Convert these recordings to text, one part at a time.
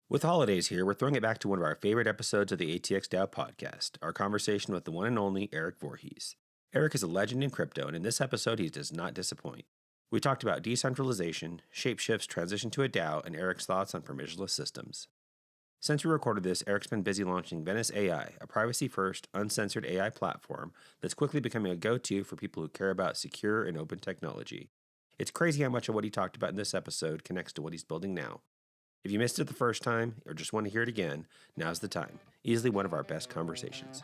With holidays here, we're throwing it back to one of our favorite episodes of the ATX DAO podcast, our conversation with the one and only Erik Voorhees. Erik is a legend in crypto, and in this episode, he does not disappoint. We talked about decentralization, ShapeShift's transition to a DAO, and Erik's thoughts on permissionless systems. Since we recorded this, Erik's been busy launching Venice AI, a privacy-first, uncensored AI platform that's quickly becoming a go-to for people who care about secure and open technology. It's crazy how much of what he talked about in this episode connects to what he's building now. If you missed it the first time or just want to hear it again, now's the time. Easily one of our best conversations.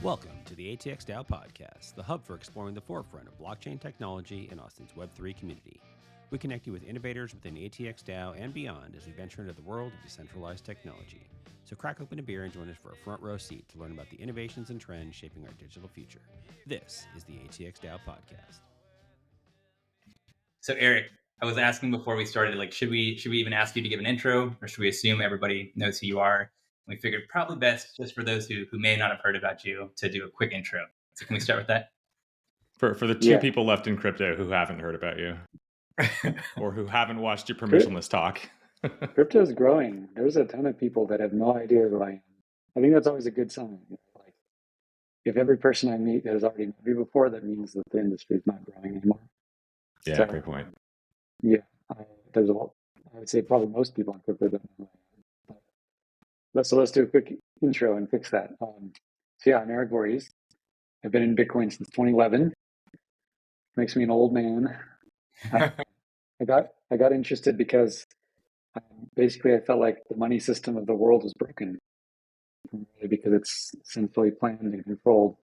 Welcome to the ATX DAO podcast, the hub for exploring the forefront of blockchain technology in Austin's Web3 community. We connect you with innovators within ATX DAO and beyond as we venture into the world of decentralized technology. So crack open a beer and join us for a front row seat to learn about the innovations and trends shaping our digital future. This is the ATX DAO podcast. So Erik, I was asking before we started, should we even ask you to give an intro, or should we assume everybody knows who you are? We figured probably best, just for those who may not have heard about you, to do a quick intro. So can we start with that? For the two people left in crypto who haven't heard about you, or who haven't watched your permissionless talk. Crypto is growing. There's a ton of people that have no idea who I am. I think that's always a good sign. Like, if every person I meet has already met me before, that means that the industry is not growing anymore. Yeah, so, great point. Yeah, there's a lot. I would say probably most people in crypto don't know who I am. But let's do a quick intro and fix that. I'm Erik Voorhees. I've been in Bitcoin since 2011. Makes me an old man. I got interested because basically I felt like the money system of the world was broken, because it's centrally planned and controlled,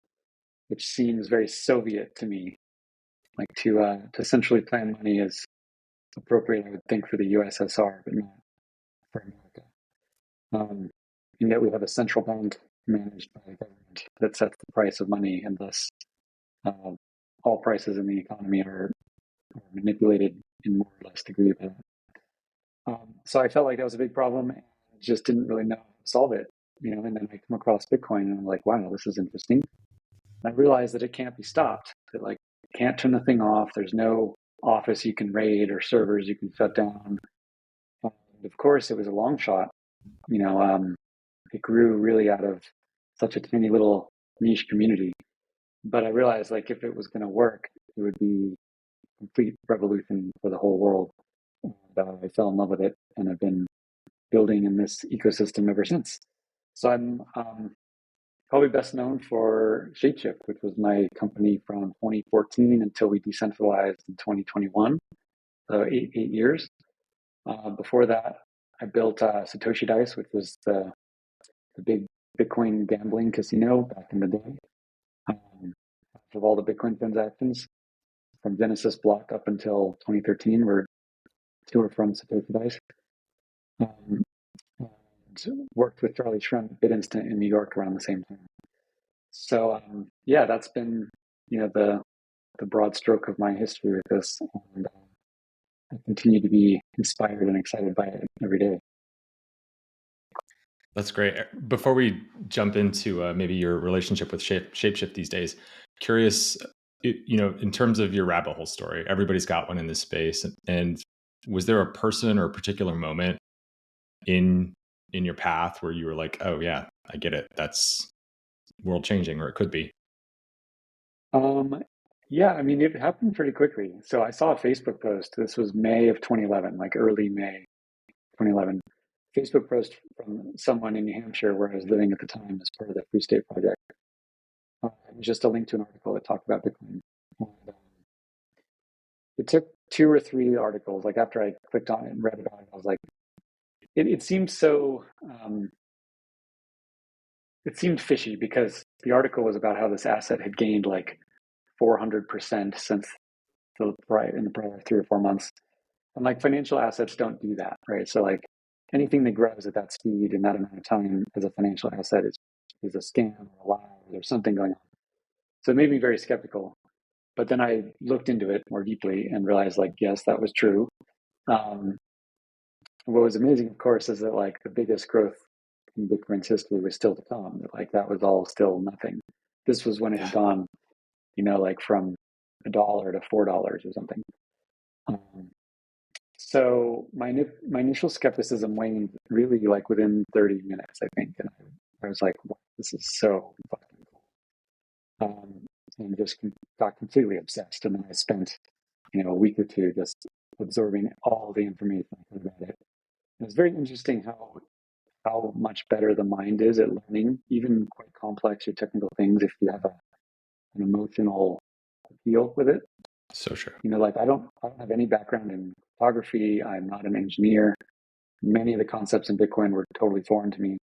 which seems very Soviet to me. Like to centrally plan money is appropriate, I would think, for the USSR, but not for America. And yet we have a central bank managed by the government that sets the price of money, and thus all prices in the economy are manipulated in more or less degree by that. So I felt like that was a big problem, and just didn't really know how to solve it. And then I come across Bitcoin, and I'm like, wow, this is interesting. And I realized that it can't be stopped. That can't turn the thing off. There's no office you can raid or servers you can shut down. And of course, it was a long shot. It grew really out of such a tiny little niche community. But I realized, if it was going to work, it would be a complete revolution for the whole world. And I fell in love with it, and I've been building in this ecosystem ever since. So I'm probably best known for ShapeShift, which was my company from 2014 until we decentralized in 2021, so eight years. Before that, I built Satoshi Dice, which was the big Bitcoin gambling casino back in the day. Of all the Bitcoin transactions, from Genesis block up until 2013, were from Satoshi Dice. And worked with Charlie Shrem at BitInstant in New York around the same time. So that's been the broad stroke of my history with this, and I continue to be inspired and excited by it every day. That's great. Before we jump into maybe your relationship with ShapeShift these days, curious, in terms of your rabbit hole story, everybody's got one in this space. And was there a person or a particular moment in your path where you were like, oh yeah, I get it, that's world changing, or it could be? Yeah, it happened pretty quickly. So I saw a Facebook post. This was May of 2011, early May 2011. Facebook post from someone in New Hampshire, where I was living at the time, as part of the Free State Project. Just a link to an article that talked about Bitcoin. And, it took 2 or 3 articles. After I clicked on it and read about it, I was like, it seemed so. It seemed fishy, because the article was about how this asset had gained 400% since in the prior 3 or 4 months. And financial assets don't do that, right? So anything that grows at that speed in that amount of time as a financial asset is a scam or a lie, or there's something going on. So it made me very skeptical. But then I looked into it more deeply and realized, yes, that was true. What was amazing, of course, is that the biggest growth in Bitcoin's history was still to come. That was all still nothing. This was when it had gone, from $1 to $4 or something. So my initial skepticism waned really like within 30 minutes, I think, and I was like, wow, this is so fucking cool, and just got completely obsessed. And then I spent a week or two just absorbing all the information I could about it. And it's very interesting how much better the mind is at learning even quite complex or technical things if you have an emotional appeal with it. So sure. Like I don't have any background in photography. I'm not an engineer. Many of the concepts in Bitcoin were totally foreign to me,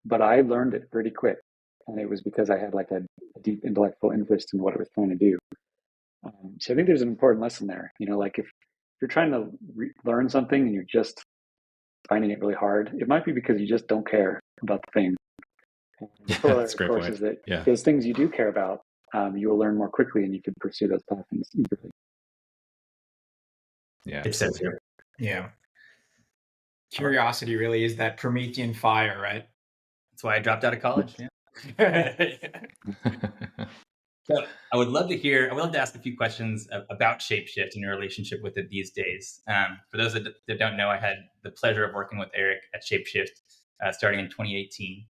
but I learned it pretty quick. And it was because I had like a deep intellectual interest in what it was trying to do. So I think there's an important lesson there. Like if you're trying to learn something and you're just finding it really hard, it might be because you just don't care about the thing. And the corollary, of course, is that those things you do care about, you will learn more quickly and you can pursue those paths eagerly. Yeah, it's so true. Yeah. Curiosity really is that Promethean fire, right? That's why I dropped out of college. Yeah. So I would love to ask a few questions about ShapeShift and your relationship with it these days. For those that don't know, I had the pleasure of working with Erik at ShapeShift starting in 2018.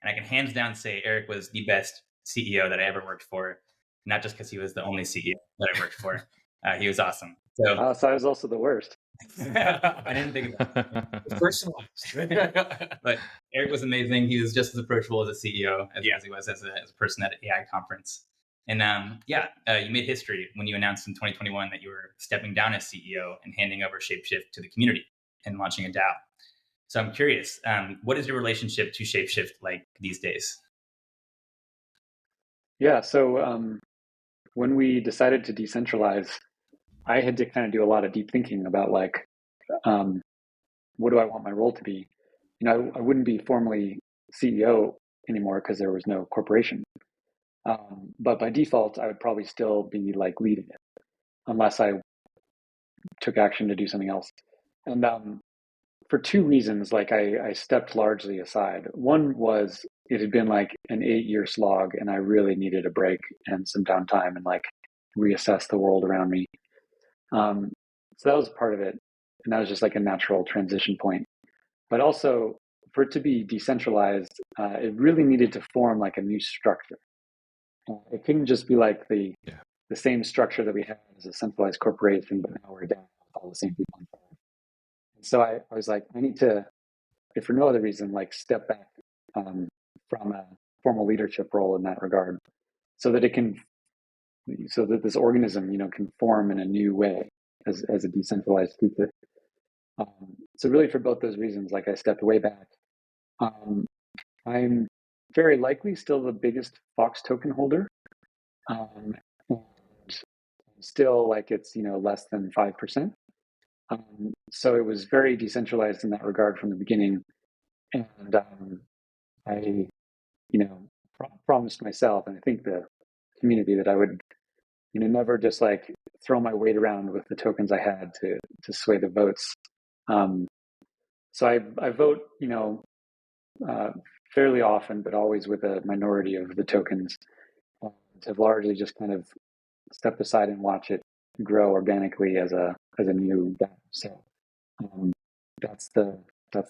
And I can hands down say Erik was the best CEO that I ever worked for, not just because he was the only CEO that I worked for. He was awesome. So I was also the worst. I didn't think about it. Personalized. But Erik was amazing. He was just as approachable as a CEO as he was as a person at an AI conference. And you made history when you announced in 2021 that you were stepping down as CEO and handing over ShapeShift to the community and launching a DAO. So I'm curious, what is your relationship to ShapeShift like these days? Yeah, so when we decided to decentralize, I had to kind of do a lot of deep thinking about like, what do I want my role to be? I wouldn't be formally CEO anymore because there was no corporation. But by default, I would probably still be like leading it unless I took action to do something else. And for two reasons, like I stepped largely aside. One was it had been like an 8-year slog and I really needed a break and some downtime and like reassess the world around me. So that was part of it. And that was just like a natural transition point. But also for it to be decentralized, it really needed to form like a new structure. It couldn't just be like the same structure that we had as a centralized corporation, but now we're down with all the same people. So I was like, I need to, if for no other reason, like step back from a formal leadership role in that regard, so that this organism, can form in a new way as a decentralized creature. So really, for both those reasons, like I stepped way back. I'm very likely still the biggest Fox token holder. And still like it's, less than 5%. So it was very decentralized in that regard from the beginning. And I, promised myself, and I think the community, that I would, never just like throw my weight around with the tokens I had to sway the votes. So I vote, fairly often, but always with a minority of the tokens. To largely just kind of step aside and watch it grow organically as a new DAO. So that's the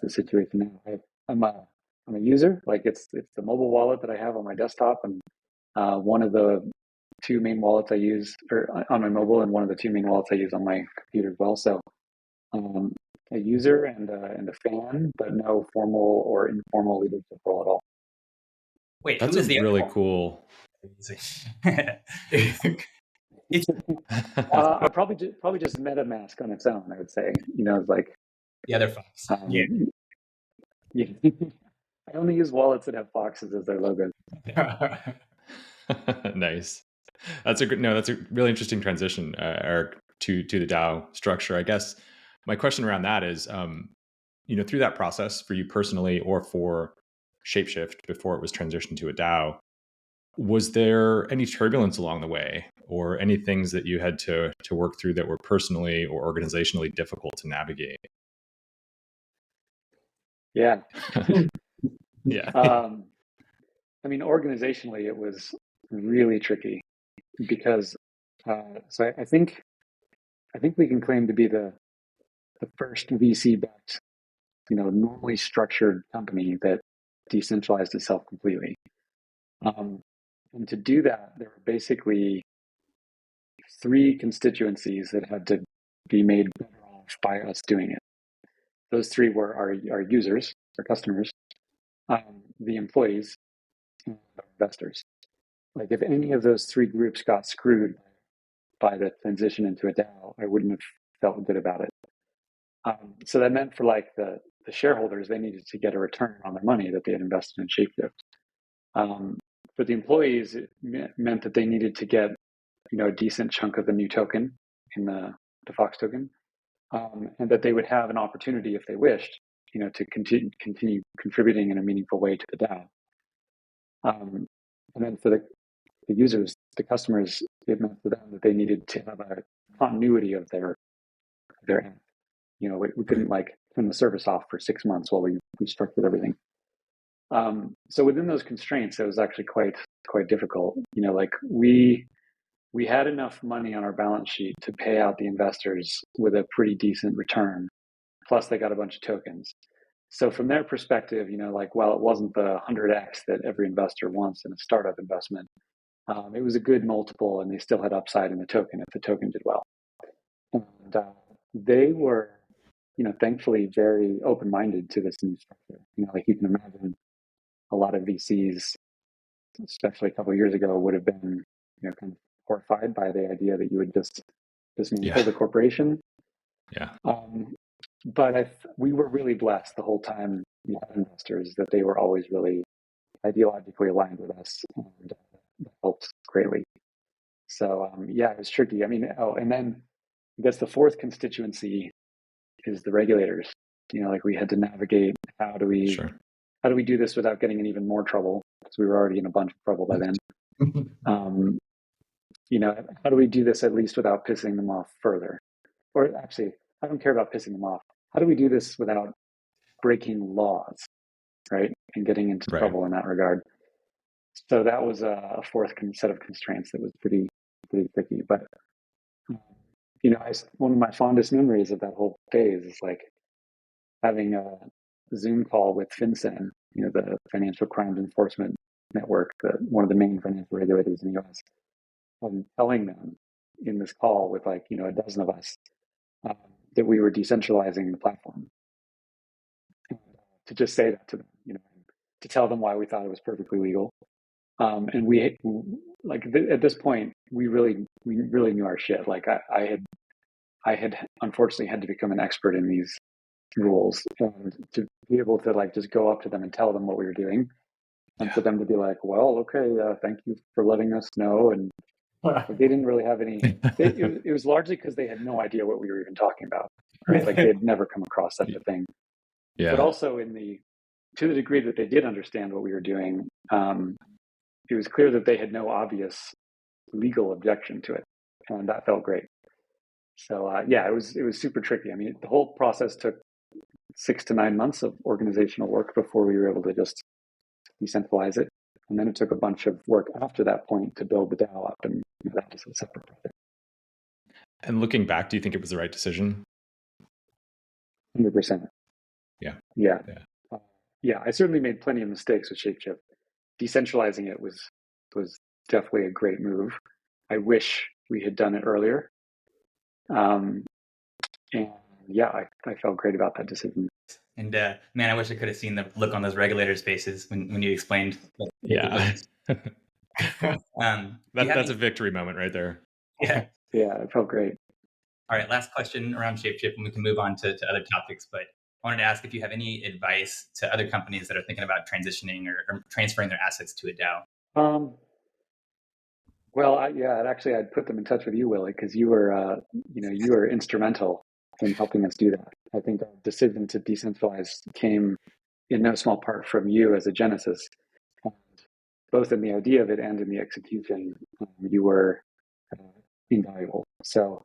situation now. I'm a user. Like it's the mobile wallet that I have on my desktop, and one of the two main wallets I use on my mobile, and one of the two main wallets I use on my computer as well. So a user and a fan, but no formal or informal leadership role at all. Wait, that's a really cool. I probably just MetaMask on its own. I would say, it's like the other Fox. Yeah. I only use wallets that have foxes as their logos. Nice. That's a really interesting transition, Erik, to the DAO structure. I guess my question around that is, through that process for you personally or for ShapeShift before it was transitioned to a DAO, was there any turbulence along the way or any things that you had to work through that were personally or organizationally difficult to navigate? Yeah. Yeah. Organizationally, it was really tricky because, so I think we can claim to be the the first VC-backed, normally structured company that decentralized itself completely. And to do that, there were basically 3 constituencies that had to be made better off by us doing it. Those 3 were our users, our customers, the employees, and our investors. Like if any of those 3 groups got screwed by the transition into a DAO, I wouldn't have felt good about it. So that meant for like the shareholders, they needed to get a return on their money that they had invested in ShapeShift. For the employees, it meant that they needed to get, a decent chunk of the new token in the Fox token, and that they would have an opportunity if they wished, to continue contributing in a meaningful way to the DAO. And then for the users, the customers, it meant for them that they needed to have a continuity of their end. We couldn't like turn the service off for 6 months while we restructured everything. So within those constraints, it was actually quite difficult. Like we had enough money on our balance sheet to pay out the investors with a pretty decent return. Plus they got a bunch of tokens. So from their perspective, like, while it wasn't the 100x that every investor wants in a startup investment, it was a good multiple, and they still had upside in the token if the token did well. And they were, thankfully very open-minded to this new structure. Like you can imagine, a lot of VCs, especially a couple of years ago, would have been, kind of horrified by the idea that you would just dismantle the corporation. Yeah. But we were really blessed the whole time we had investors that they were always really ideologically aligned with us, and that helped greatly. So it was tricky. I mean, and then I guess the 4th constituency is the regulators. Like we had to navigate how do we do this without getting in even more trouble, because we were already in a bunch of trouble by then. How do we do this at least without pissing them off further? Or actually, I don't care about pissing them off. How do we do this without breaking laws, right? And getting into trouble in that regard. So that was a 4th set of constraints that was pretty tricky. But, one of my fondest memories of that whole phase is like having a Zoom call with FinCEN, the Financial Crimes Enforcement Network, one of the main financial regulators in the US, and telling them in this call with like, a dozen of us, that we were decentralizing the platform. To just say that to them, to tell them why we thought it was perfectly legal. And we, like at this point, we really knew our shit. Like I had unfortunately had to become an expert in these rules, and to be able to like just go up to them and tell them what we were doing, and for them to be like, well, okay, thank you for letting us know. And they didn't really have any, it was largely because they had no idea what we were even talking about, right? Like they had never come across such a thing. Yeah. But also to the degree that they did understand what we were doing, it was clear that they had no obvious legal objection to it. And that felt great. So it was super tricky. I mean, the whole process took 6 to 9 months of organizational work before we were able to just decentralize it. And then it took a bunch of work after that point to build the DAO up, and that was a separate project. And looking back, do you think it was the right decision? 100%. Yeah. I certainly made plenty of mistakes with ShapeShift. Decentralizing it was definitely a great move. I wish we had done it earlier. And I felt great about that decision. And man, I wish I could have seen the look on those regulators' faces when you explained. That's a victory moment right there. Yeah, it felt great. All right, last question around ShapeShift, and we can move on to other topics. But I wanted to ask if you have any advice to other companies that are thinking about transitioning or transferring their assets to a DAO. Actually, I'd put them in touch with you, Willie, because you were instrumental in helping us do that. I think our decision to decentralize came in no small part from you as a genesis, and both in the idea of it and in the execution. You were invaluable. So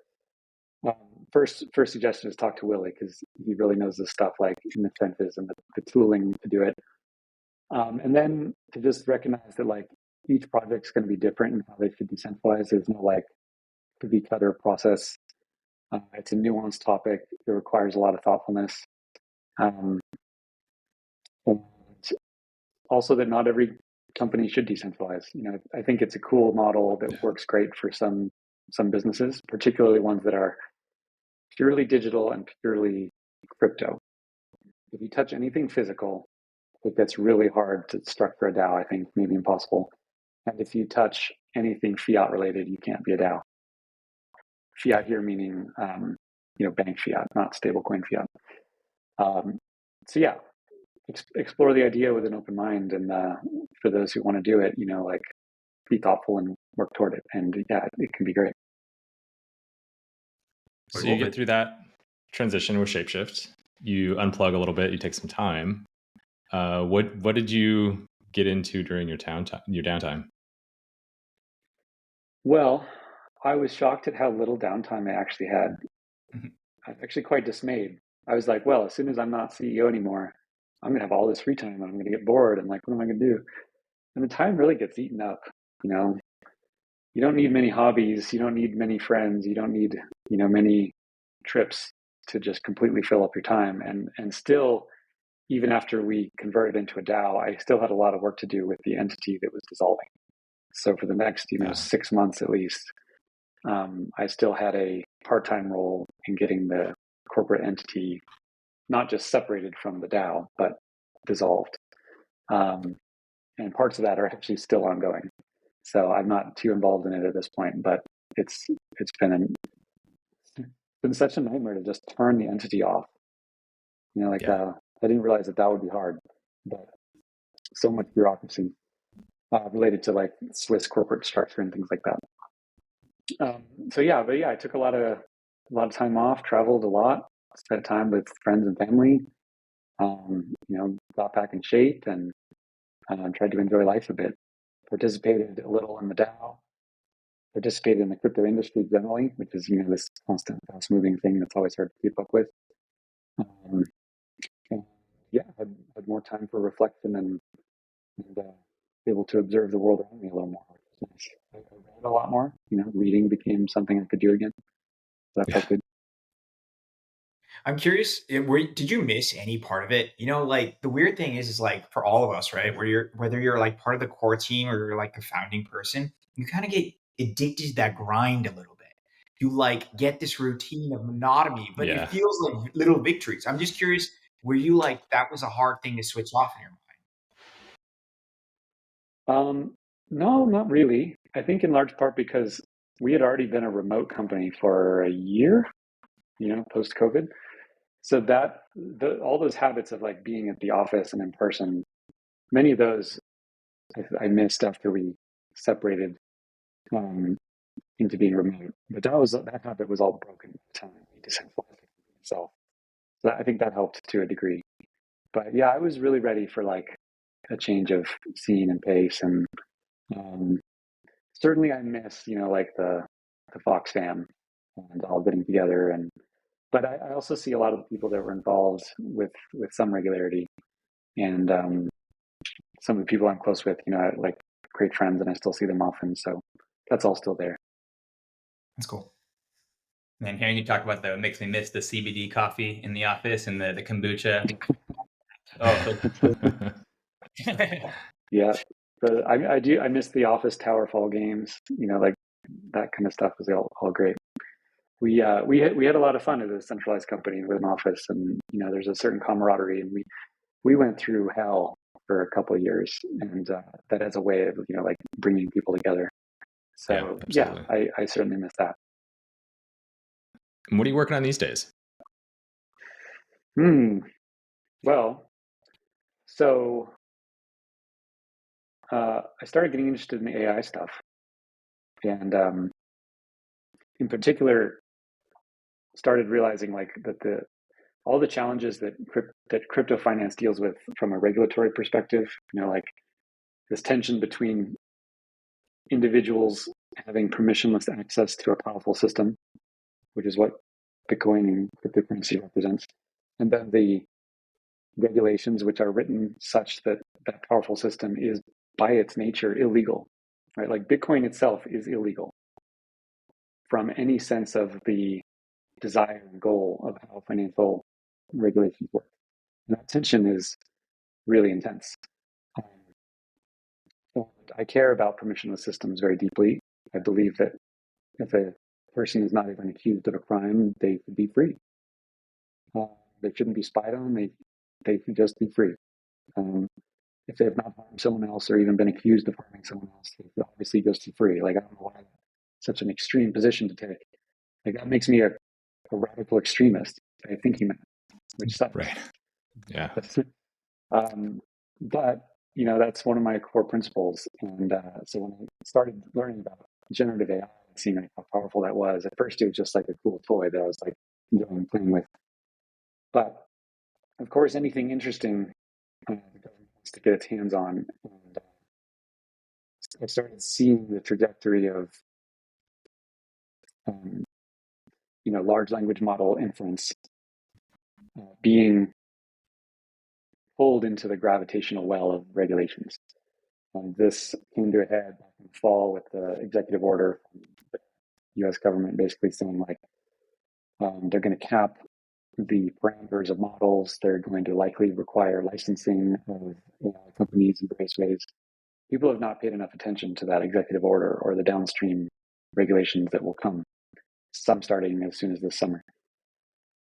first suggestion is talk to Willie, because he really knows this stuff, like in the trenches and the tooling to do it. And then to just recognize that like each project's going to be different in how they should decentralize. There's no like cookie cutter process. It's a nuanced topic. It requires a lot of thoughtfulness. And also that not every company should decentralize. I think it's a cool model that works great for some businesses, particularly ones that are purely digital and purely crypto. If you touch anything physical, it gets really hard to structure a DAO, I think, maybe impossible. And if you touch anything fiat related, you can't be a DAO. Fiat here meaning, bank fiat, not stablecoin fiat. So yeah, explore the idea with an open mind. And for those who want to do it, be thoughtful and work toward it. And yeah, it can be great. So you get through that transition with ShapeShift, you unplug a little bit, you take some time. What did you get into during your downtime? Well, I was shocked at how little downtime I actually had. I'm actually quite dismayed. I was like, well, as soon as I'm not CEO anymore, I'm going to have all this free time and I'm going to get bored. And like, what am I going to do? And the time really gets eaten up. You don't need many hobbies. You don't need many friends. You don't need, many trips to just completely fill up your time. And still, even after we converted into a DAO, I still had a lot of work to do with the entity that was dissolving. So for the next, 6 months at least, I still had a part-time role in getting the corporate entity not just separated from the DAO, but dissolved. And parts of that are actually still ongoing. So I'm not too involved in it at this point, but it's been such a nightmare to just turn the entity off. I didn't realize that would be hard, but so much bureaucracy related to like Swiss corporate structure and things like that. I took a lot of time off, traveled a lot, spent time with friends and family. Got back in shape and tried to enjoy life a bit. Participated a little in the DAO. Participated in the crypto industry generally, which is this constant fast-moving thing that's always hard to keep up with. Had more time for reflection and able to observe the world around me a little more. Nice. I read a lot more. Reading became something I could do again. So that felt good. I'm curious, did you miss any part of it? Like the weird thing is like for all of us, right? Whether you're like part of the core team or you're like a founding person, you kind of get addicted to that grind a little bit. You like get this routine of monotony, but it feels like little victories. I'm just curious, were you like, that was a hard thing to switch off in your mind? No, not really. I think in large part because we had already been a remote company for a year, post-COVID. So that all those habits of like being at the office and in person, many of those I missed after we separated into being remote. But that habit was all broken by the time we decentralized itself. So I think that helped to a degree. But yeah, I was really ready for like a change of scene and pace, and certainly I miss like the Fox fam and all getting together. But I also see a lot of the people that were involved with some regularity, and some of the people I'm close with, I like great friends, and I still see them often. So that's all still there. That's cool. And hearing you talk about that makes me miss the CBD coffee in the office and the kombucha. Yeah, I miss the office Towerfall games. Like that kind of stuff was all great. We had a lot of fun as a centralized company with an office, and there's a certain camaraderie, and we went through hell for a couple of years, and that as a way of like bringing people together. So I certainly miss that. And what are you working on these days? Well, so I started getting interested in the AI stuff, and in particular started realizing like that all the challenges that crypto finance deals with from a regulatory perspective, like this tension between individuals having permissionless access to a powerful system, which is what Bitcoin and cryptocurrency represents, and then the regulations which are written such that that powerful system is by its nature illegal, right? Like Bitcoin itself is illegal from any sense of the desire and goal of how financial regulations work. And that tension is really intense. And I care about permissionless systems very deeply. I believe that if a person is not even accused of a crime, they should be free. They shouldn't be spied on. They should just be free. If they have not harmed someone else or even been accused of harming someone else, they should obviously just be free. Like, I don't know why that's such an extreme position to take. Like, that makes me a radical extremist by thinking that, which sucks. Right. Yeah. But that's one of my core principles. And so when I started learning about generative AI, it seemed like how powerful that was. At first, it was just like a cool toy that I was like enjoying playing with. But of course, anything interesting, the government wants to get its hands on. And I started seeing the trajectory of, large language model inference being pulled into the gravitational well of regulations. And this came to a head back in the fall with the executive order from the US government basically saying, like, they're going to cap the parameters of models. They're going to likely require licensing of AI companies in various ways. People have not paid enough attention to that executive order or the downstream regulations that will come, some starting as soon as this summer.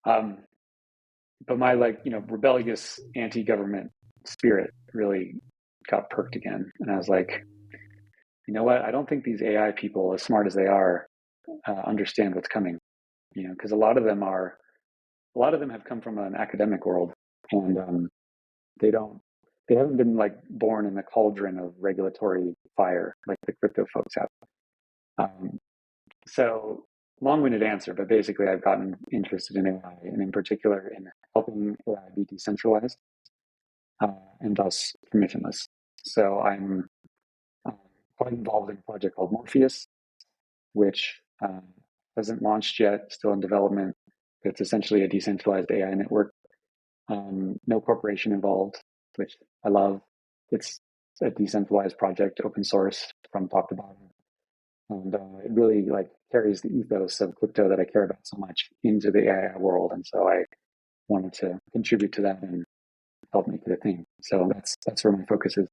But my rebellious anti-government spirit really got perked again. And I was like, you know what? I don't think these AI people, as smart as they are, understand what's coming. Because a lot of them have come from an academic world, and they haven't been like born in the cauldron of regulatory fire like the crypto folks have. So long-winded answer, but basically I've gotten interested in AI, and in particular in helping AI be decentralized and thus permissionless. So I'm quite involved in a project called Morpheus, which hasn't launched yet, still in development. It's essentially a decentralized AI network. No corporation involved, which I love. It's a decentralized project, open source from top to bottom. And it really carries the ethos of crypto that I care about so much into the AI world. And so I wanted to contribute to that and help make it a thing. So that's where my focus is.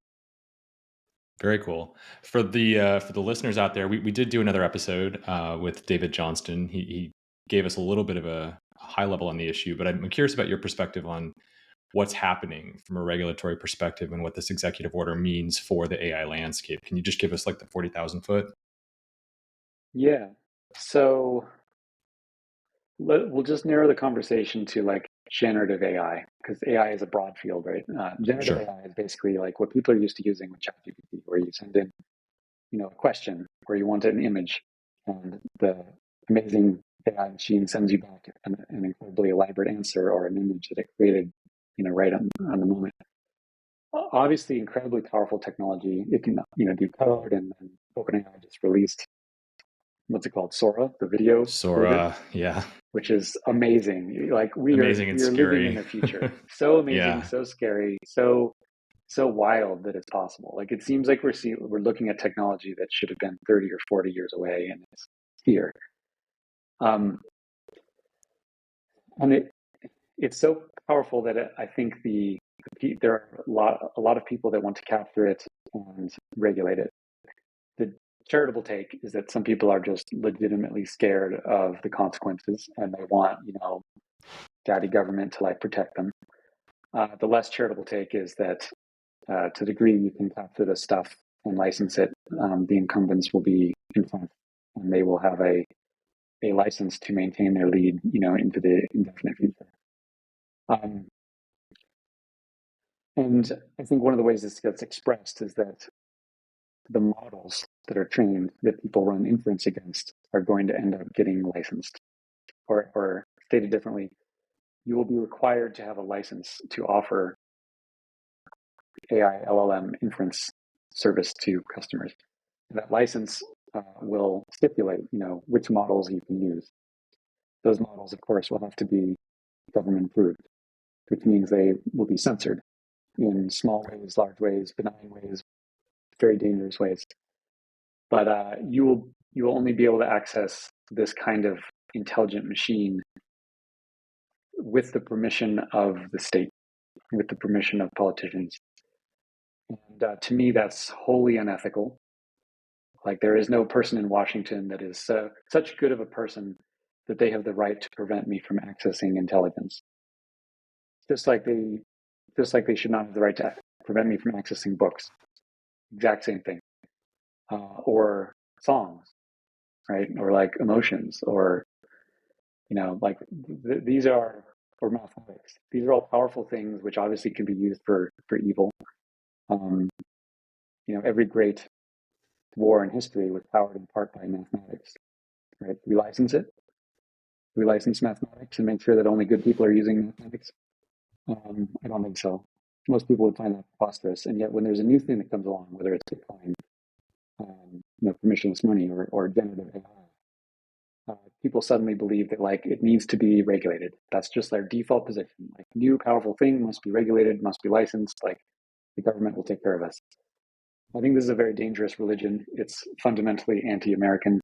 Very cool. For the listeners out there, we did do another episode with David Johnston. He gave us a little bit of a high level on the issue, but I'm curious about your perspective on what's happening from a regulatory perspective and what this executive order means for the AI landscape. Can you just give us the 40,000 foot? Yeah. So we'll just narrow the conversation to generative AI, because AI is a broad field, right? Generative AI is basically what people are used to using with ChatGPT, where you send in, a question or you want an image, and the amazing AI machine sends you back an incredibly elaborate answer or an image that it created, right on the moment. Obviously, incredibly powerful technology. It can, do code, and then OpenAI just released, what's it called? Sora, the video. Sora, yeah. Which is amazing. We are living in the future. So amazing, so scary, so wild that it's possible. It seems like we're looking at technology that should have been 30 or 40 years away, and it's here. And it's so powerful that I think there are a lot of people that want to capture it and regulate it. The charitable take is that some people are just legitimately scared of the consequences, and they want, daddy government to protect them. The less charitable take is that to the degree you can capture this stuff and license it, the incumbents will be in front, and they will have a license to maintain their lead, into the indefinite future. And I think one of the ways this gets expressed is that the models that are trained, that people run inference against, are going to end up getting licensed. Or stated differently, you will be required to have a license to offer AI LLM inference service to customers. And that license will stipulate, which models you can use. Those models, of course, will have to be government approved, which means they will be censored in small ways, large ways, benign ways, very dangerous ways. But you will only be able to access this kind of intelligent machine with the permission of the state, with the permission of politicians. And to me, that's wholly unethical. Like, there is no person in Washington that is such good of a person that they have the right to prevent me from accessing intelligence. Just like they should not have the right to prevent me from accessing books. Exact same thing. Or songs, right? Or like emotions, or like these are, or mathematics. These are all powerful things which obviously can be used for evil. Every great war in history was powered in part by mathematics, right? We license it. We license mathematics and make sure that only good people are using mathematics. I don't think so. Most people would find that preposterous. And yet when there's a new thing that comes along, whether it's Bitcoin, permissionless money, or generative AI, people suddenly believe that like it needs to be regulated. That's just their default position. Like, new powerful thing must be regulated, must be licensed. Like, the government will take care of us. I think this is a very dangerous religion. It's fundamentally anti-American,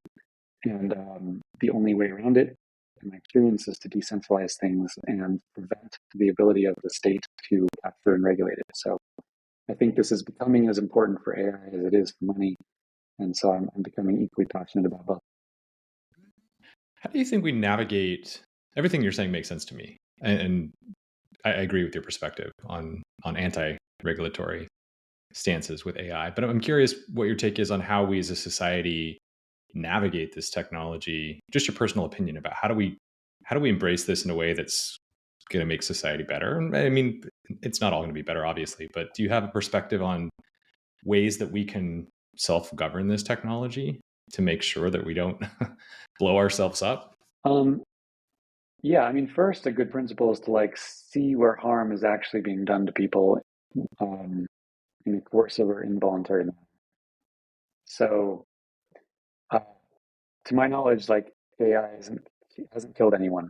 and the only way around it, in my experience, is to decentralize things and prevent the ability of the state to capture and regulate it. So I think this is becoming as important for AI as it is for money, and so I'm becoming equally passionate about both. How do you think we navigate? Everything you're saying makes sense to me, and I agree with your perspective on anti-regulatory stances with AI. But I'm curious what your take is on how we as a society navigate this technology. Just your personal opinion about how do we embrace this in a way that's going to make society better? And I mean, it's not all going to be better, obviously, but do you have a perspective on ways that we can self-govern this technology to make sure that we don't blow ourselves up? Yeah, I mean, first, a good principle is to like see where harm is actually being done to people in a coercive or involuntary manner. So, to my knowledge, like, AI hasn't killed anyone.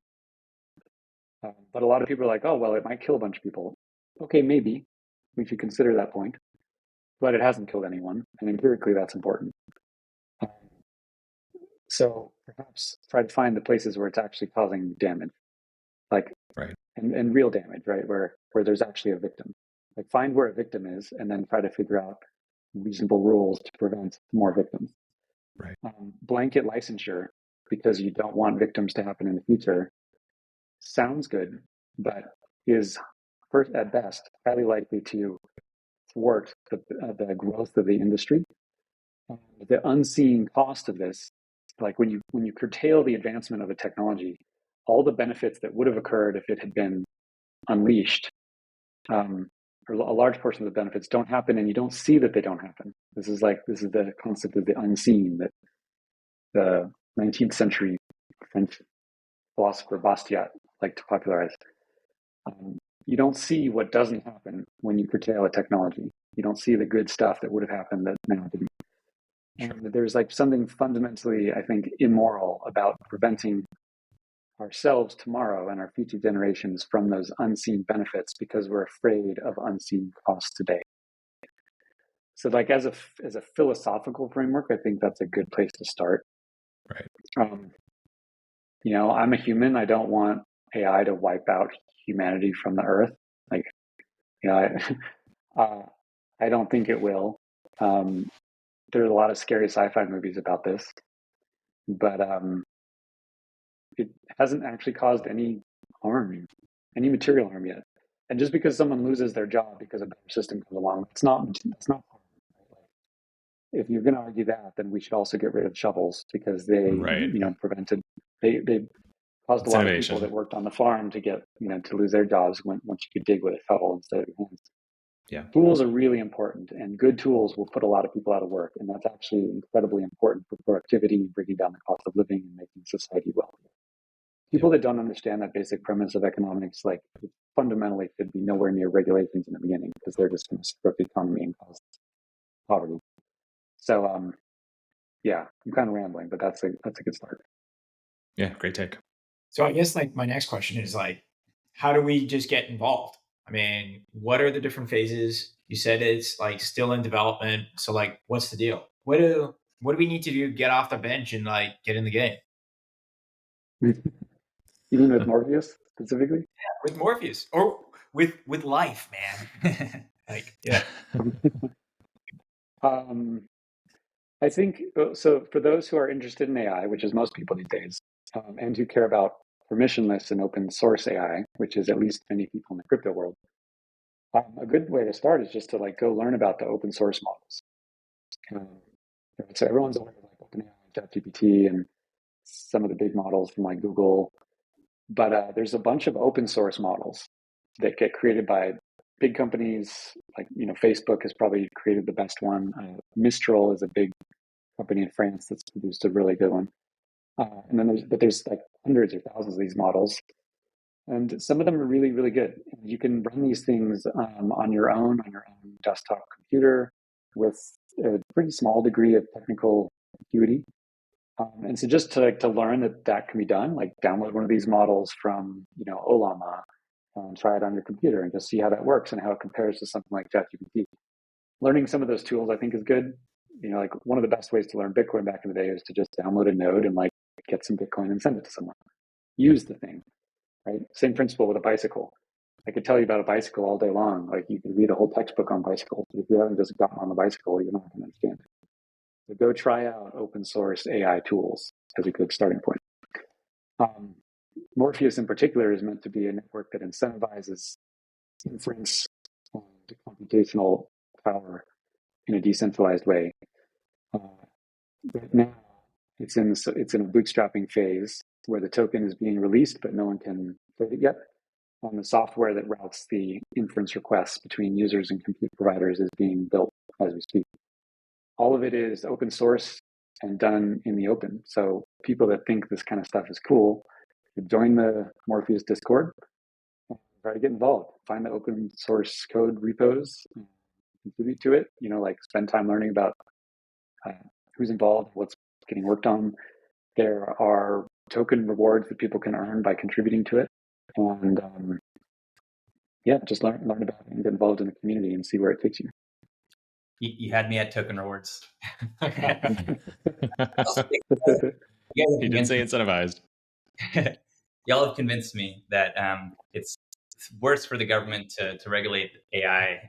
But a lot of people are like, oh, well, it might kill a bunch of people. Okay, maybe we should consider that point, but it hasn't killed anyone, and empirically that's important. So perhaps try to find the places where it's actually causing damage, like, right, and real damage, right, where there's actually a victim. Like, find where a victim is, and then try to figure out reasonable rules to prevent more victims. Right. Blanket licensure because you don't want victims to happen in the future sounds good, but is, first, at best, highly likely to thwart the growth of the industry. The unseen cost of this, like when you curtail the advancement of a technology, all the benefits that would have occurred if it had been unleashed, or a large portion of the benefits don't happen, and you don't see that they don't happen. This is the concept of the unseen that the 19th century French philosopher Bastiat liked to popularize. You don't see what doesn't happen when you curtail a technology. You don't see the good stuff that would have happened that now didn't. Sure. And there's like something fundamentally, I think, immoral about preventing ourselves tomorrow and our future generations from those unseen benefits because we're afraid of unseen costs today. So, like, as a philosophical framework, I think that's a good place to start. Right. I'm a human. I don't want AI to wipe out humanity from the earth. Like, I don't think it will. There's a lot of scary sci-fi movies about this, but it hasn't actually caused any harm, any material harm yet. And just because someone loses their job because a better system comes along, that's not harm. If you're going to argue that, then we should also get rid of shovels because they, prevented. They caused a lot of people that worked on the farm to get, to lose their jobs once you could dig with a shovel instead of your hands. Yeah. Tools are really important, and good tools will put a lot of people out of work. And that's actually incredibly important for productivity, bringing down the cost of living and making society wealthier. People that don't understand that basic premise of economics, like, fundamentally should be nowhere near regulations in the beginning because they're just going to support the economy and cause poverty. So, I'm kind of rambling, but that's a good start. Yeah, great take. So I guess like my next question is like, how do we just get involved? I mean, what are the different phases? You said it's like still in development. So like, what's the deal? What do we need to do? Get off the bench and like get in the game? Even with Morpheus specifically? With Morpheus or with life, man. Like, yeah. I think so. For those who are interested in AI, which is most people these days, and who care about permissionless and open source AI, which is at least many people in the crypto world, a good way to start is just to like go learn about the open source models. So everyone's aware of like OpenAI, ChatGPT, and some of the big models from like Google, but there's a bunch of open source models that get created by big companies. Like Facebook has probably created the best one. Mistral is a big company in France that's produced a really good one. And then there's like hundreds or thousands of these models, and some of them are really, really good. You can run these things on your own desktop computer with a pretty small degree of technical acuity. And so just to learn that can be done, like download one of these models from Olama, try it on your computer and just see how that works and how it compares to something like ChatGPT. Learning some of those tools I think is good. Like one of the best ways to learn Bitcoin back in the day is to just download a node and like get some Bitcoin and send it to someone. Use the thing, right? Same principle with a bicycle. I could tell you about a bicycle all day long. Like you could read a whole textbook on bicycles, but if you haven't just gotten on the bicycle, you're not going to understand it. So go try out open source AI tools as a good starting point. Morpheus in particular is meant to be a network that incentivizes inference and computational power in a decentralized way. Right now, it's in a bootstrapping phase where the token is being released, but no one can trade it yet. The software that routes the inference requests between users and compute providers is being built as we speak. All of it is open source and done in the open. So people that think this kind of stuff is cool, join the Morpheus Discord, and try to get involved. Find the open source code repos, contribute to it. Like spend time learning about who's involved, what's getting worked on. There are token rewards that people can earn by contributing to it, and just learn about it and get involved in the community and see where it takes you. You had me at token rewards. He didn't say incentivized. Y'all have convinced me that it's worse for the government to regulate AI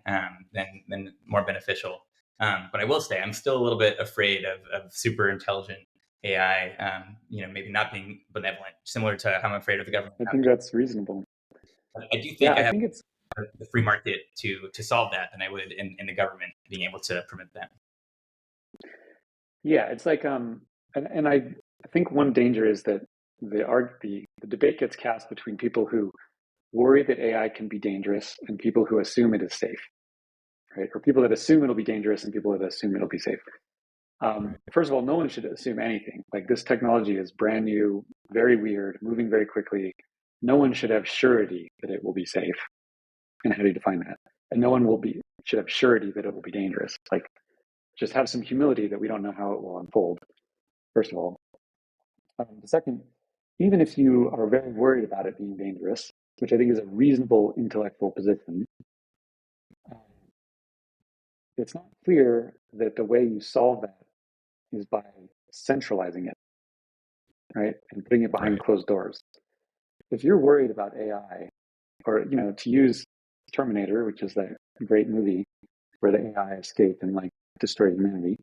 than more beneficial. But I will say I'm still a little bit afraid of super intelligent AI, maybe not being benevolent, similar to how I'm afraid of the government. I think that's reasonable. I do think I think it's the free market to solve that than I would in the government being able to prevent that. Yeah, it's like and I think one danger is that the debate gets cast between people who worry that AI can be dangerous and people who assume it is safe, right? Or people that assume it'll be dangerous and people that assume it'll be safe. First of all, no one should assume anything. Like this technology is brand new, very weird, moving very quickly. No one should have surety that it will be safe. And how do you define that? And no one should have surety that it will be dangerous. Like just have some humility that we don't know how it will unfold, first of all. The second, even if you are very worried about it being dangerous, which I think is a reasonable intellectual position, it's not clear that the way you solve that is by centralizing it, right? And putting it behind closed doors. If you're worried about AI, or, to use Terminator, which is that great movie where the AI escaped and like destroyed humanity,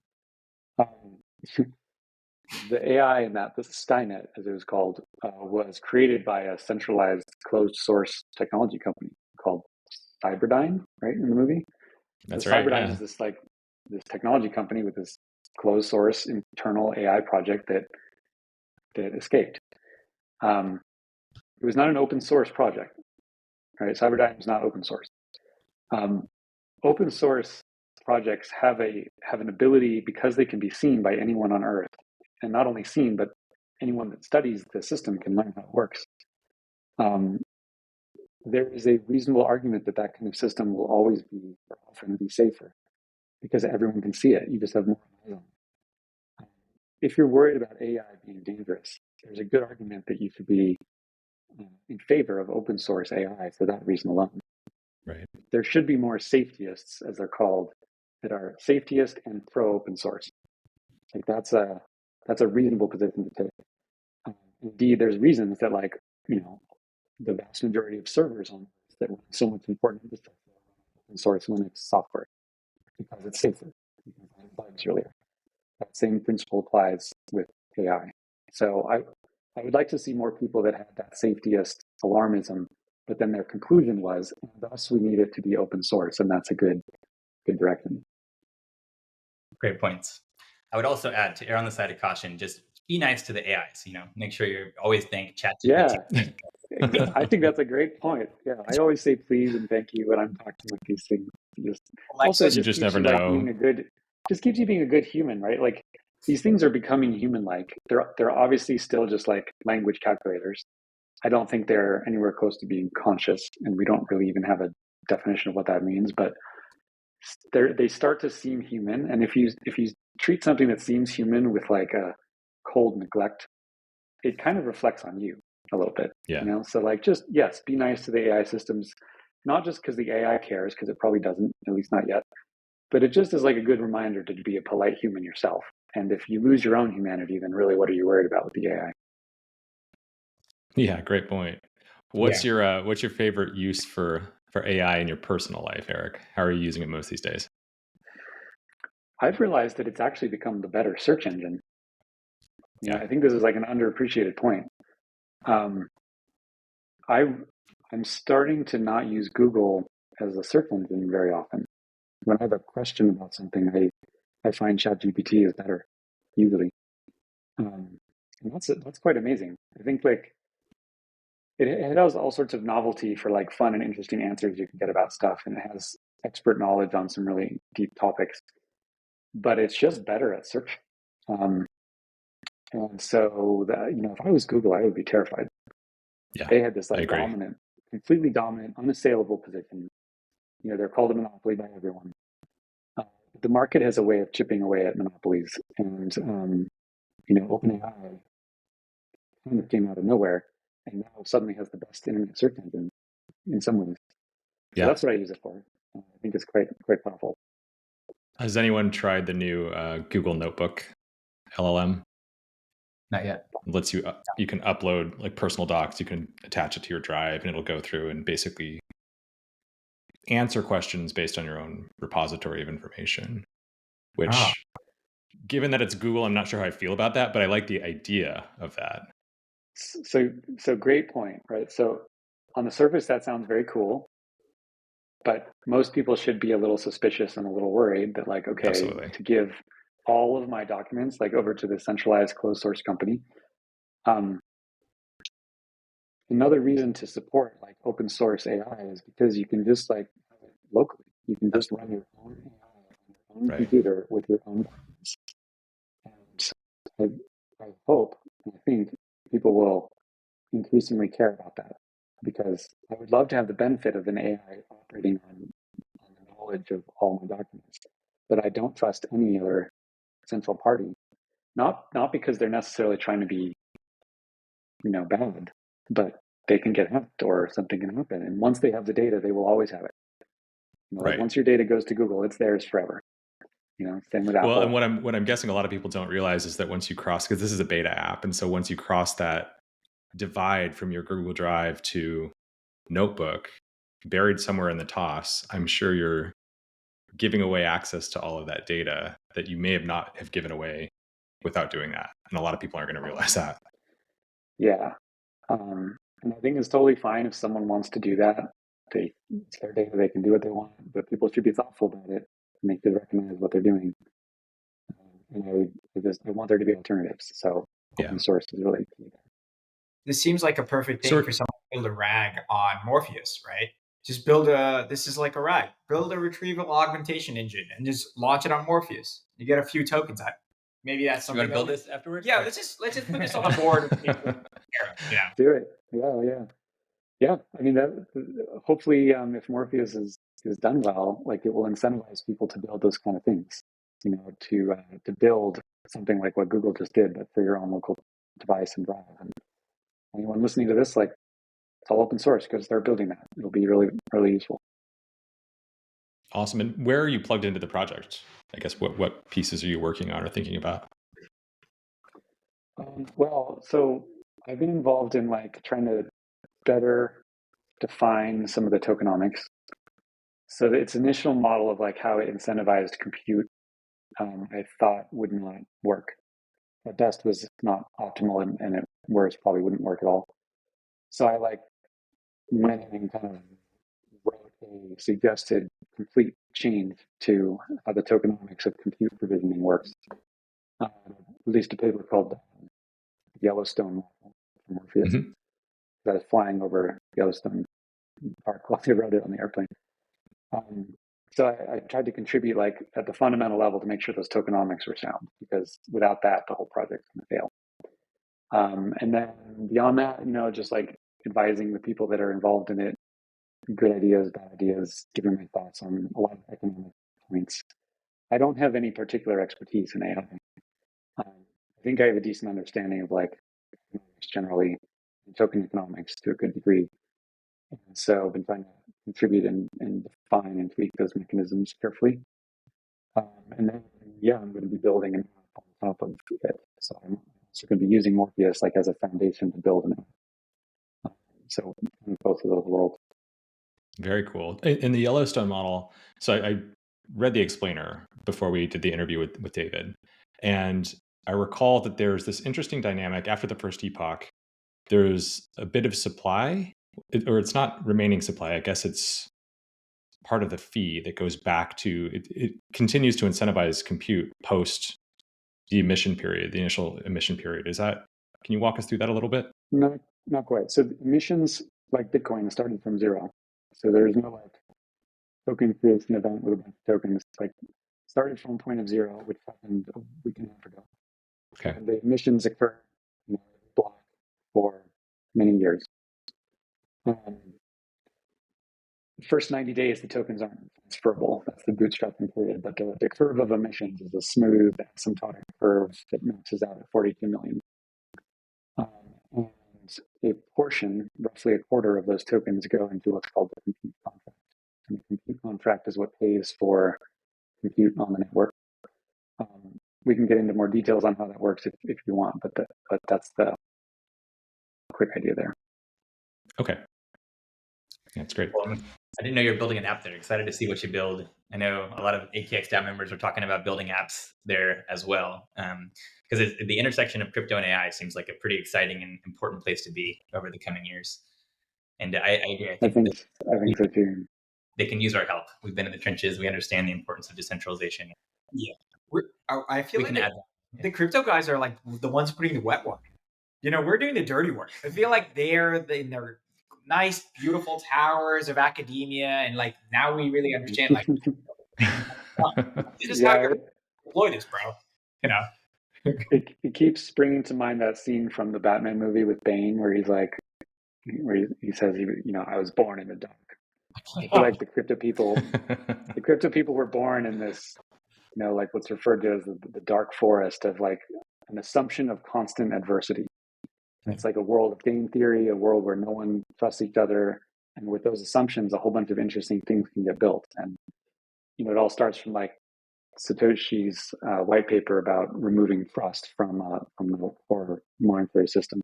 the AI in that, the Skynet, as it was called, was created by a centralized closed source technology company called Cyberdyne, right, in the movie? That's so right. Cyberdyne is this technology company with this closed source internal AI project that escaped. It was not an open source project, right? Cyberdyne is not open source. Open source projects have an ability, because they can be seen by anyone on Earth, and not only seen, but anyone that studies the system can learn how it works. There is a reasonable argument that kind of system will always be, or often be, safer because everyone can see it. You just have more eyes on it. If you're worried about AI being dangerous, there's a good argument that you should be in favor of open source AI for that reason alone. Right. There should be more safetyists, as they're called, that are safetyist and pro open source. Like that's a reasonable position to take. Indeed, there's reasons that like, the vast majority of servers on that run so much important infrastructure open source Linux software because it's safer. Because I had bugs earlier. That same principle applies with AI. So I would like to see more people that had that safetyist alarmism, but then their conclusion was, thus we need it to be open source, and that's a good direction. Great points. I would also add, to err on the side of caution, just be nice to the AIs. Make sure you always thank ChatGPT. Yeah, I think that's a great point. Yeah, I always say please and thank you when I'm talking with these things. You just never know. Just keeps you being a good human, right? Like these things are becoming human-like. They're obviously still just like language calculators. I don't think they're anywhere close to being conscious, and we don't really even have a definition of what that means. But they start to seem human, and if you treat something that seems human with like a cold neglect, it kind of reflects on you a little bit. Yeah. So like just, yes, be nice to the AI systems, not just because the AI cares, because it probably doesn't, at least not yet, but it just is like a good reminder to be a polite human yourself. And if you lose your own humanity, then really what are you worried about with the AI? Yeah, great point. What's your favorite use for AI in your personal life, Erik? How are you using it most these days? I've realized that it's actually become the better search engine. Yeah. I think this is like an underappreciated point. I'm starting to not use Google as a search engine very often. When I have a question about something, I find ChatGPT is better, usually. And that's quite amazing. I think like it has all sorts of novelty for like fun and interesting answers you can get about stuff, and it has expert knowledge on some really deep topics. But it's just better at search. And so that, if I was Google, I would be terrified. Yeah, they had this like I completely dominant, unassailable position. They're called a monopoly by everyone. The market has a way of chipping away at monopolies, and OpenAI kind of came out of nowhere, and now suddenly has the best internet search engine in some ways. So that's what I use it for. I think it's quite powerful. Has anyone tried the new Google Notebook LLM? Not yet. It lets you can upload like personal docs. You can attach it to your drive, and it'll go through and basically answer questions based on your own repository of information. Which, given that it's Google, I'm not sure how I feel about that, but I like the idea of that. So great point, right? So on the surface, that sounds very cool, but most people should be a little suspicious and a little worried that like, okay, Absolutely. To give all of my documents like over to the centralized closed source company. Another reason to support like open source AI is because you can just like have it locally. You can just run your own AI on your own computer with your own documents. And I hope, and I think people will increasingly care about that, because I would love to have the benefit of an AI operating on the knowledge of all my documents, but I don't trust any other central party. Not because they're necessarily trying to be, bad, but they can get hacked or something can happen. And once they have the data, they will always have it. Like once your data goes to Google, it's theirs forever. Same with Apple. Well, and what I'm guessing a lot of people don't realize is that once you cross, because this is a beta app, and so once you cross that divide from your Google Drive to Notebook, buried somewhere in the TOS, I'm sure you're giving away access to all of that data that you may have not have given away without doing that. And a lot of people aren't going to realize that. Yeah. And I think it's totally fine if someone wants to do that. It's their data, they can do what they want, but people should be thoughtful about it and they should recognize what they're doing. And I want there to be alternatives. So open source is really key there. This seems like a perfect thing for someone to build a RAG on Morpheus, right? Just this is like a RAG. Build a retrieval augmentation engine and just launch it on Morpheus. You get a few tokens out. Maybe that's something. You want to build this afterwards? Yeah, let's just put this on the board. Yeah. Do it. Yeah. I mean, that hopefully, if Morpheus is done well, like it will incentivize people to build those kind of things. To build something like what Google just did, but for your own local device and drive. And anyone listening to this, like, it's all open source because they're building that. It'll be really, really useful. Awesome. And where are you plugged into the project? I guess what pieces are you working on or thinking about? Well, so I've been involved in like trying to better define some of the tokenomics. So its initial model of like how it incentivized compute, I thought would not work. At best was not optimal, and at worst probably wouldn't work at all. So I like went in and kind of wrote a suggested complete change to how the tokenomics of compute provisioning works. Released a paper called Yellowstone from Morpheus that is flying over Yellowstone Park while they wrote it on the airplane. So I tried to contribute like at the fundamental level to make sure those tokenomics were sound, because without that, the whole project's going to fail. And then beyond that, just like advising the people that are involved in it, good ideas, bad ideas, giving my thoughts on a lot of economic points. I don't have any particular expertise in AI. I think I have a decent understanding of like generally token economics to a good degree. And so I've been trying to contribute and define and tweak those mechanisms carefully. And then, I'm going to be building an app on top of it. So I'm also going to be using Morpheus like as a foundation to build an app. So in both of those worlds. Very cool. In the Yellowstone model, so I read the explainer before we did the interview with David. And I recall that there's this interesting dynamic after the first epoch. There's a bit of supply, or it's not remaining supply. I guess it's part of the fee that goes back to, it continues to incentivize compute post the emission period, the initial emission period. Can you walk us through that a little bit? No, not quite. So emissions, like Bitcoin, started from zero. So there's no like token creation event with a bunch of tokens. Like started from a point of zero, which happened a week and a half ago. Okay. And the emissions occur in a block for many years. The first 90 days, the tokens aren't transferable. That's the bootstrapping period. But the curve of emissions is a smooth asymptotic curve that maxes out at 42 million. And a portion, roughly a quarter of those tokens, go into what's called the compute contract. And the compute contract is what pays for compute on the network. We can get into more details on how that works if you want, but that's the quick idea there. Okay. That's great. Well, I didn't know you were building an app there. Excited to see what you build. I know a lot of ATX DAO members are talking about building apps there as well, because the intersection of crypto and AI seems like a pretty exciting and important place to be over the coming years. And I agree. I think so too. They can use our help. We've been in the trenches. We understand the importance of decentralization. Yeah, I feel we like can add that. The crypto guys are like the ones putting the wet work. We're doing the dirty work. I feel like they're in their nice, beautiful towers of academia, and like now we really understand like this is how you deploy this, bro. It keeps bringing to mind that scene from the Batman movie with Bane, where he's like, he says, I was born in the dark. I feel like the crypto people were born in this, like what's referred to as the dark forest of like an assumption of constant adversity. And it's like a world of game theory, a world where no one trusts each other. And with those assumptions, a whole bunch of interesting things can get built. And, it all starts from like Satoshi's white paper about removing trust from the core monetary system.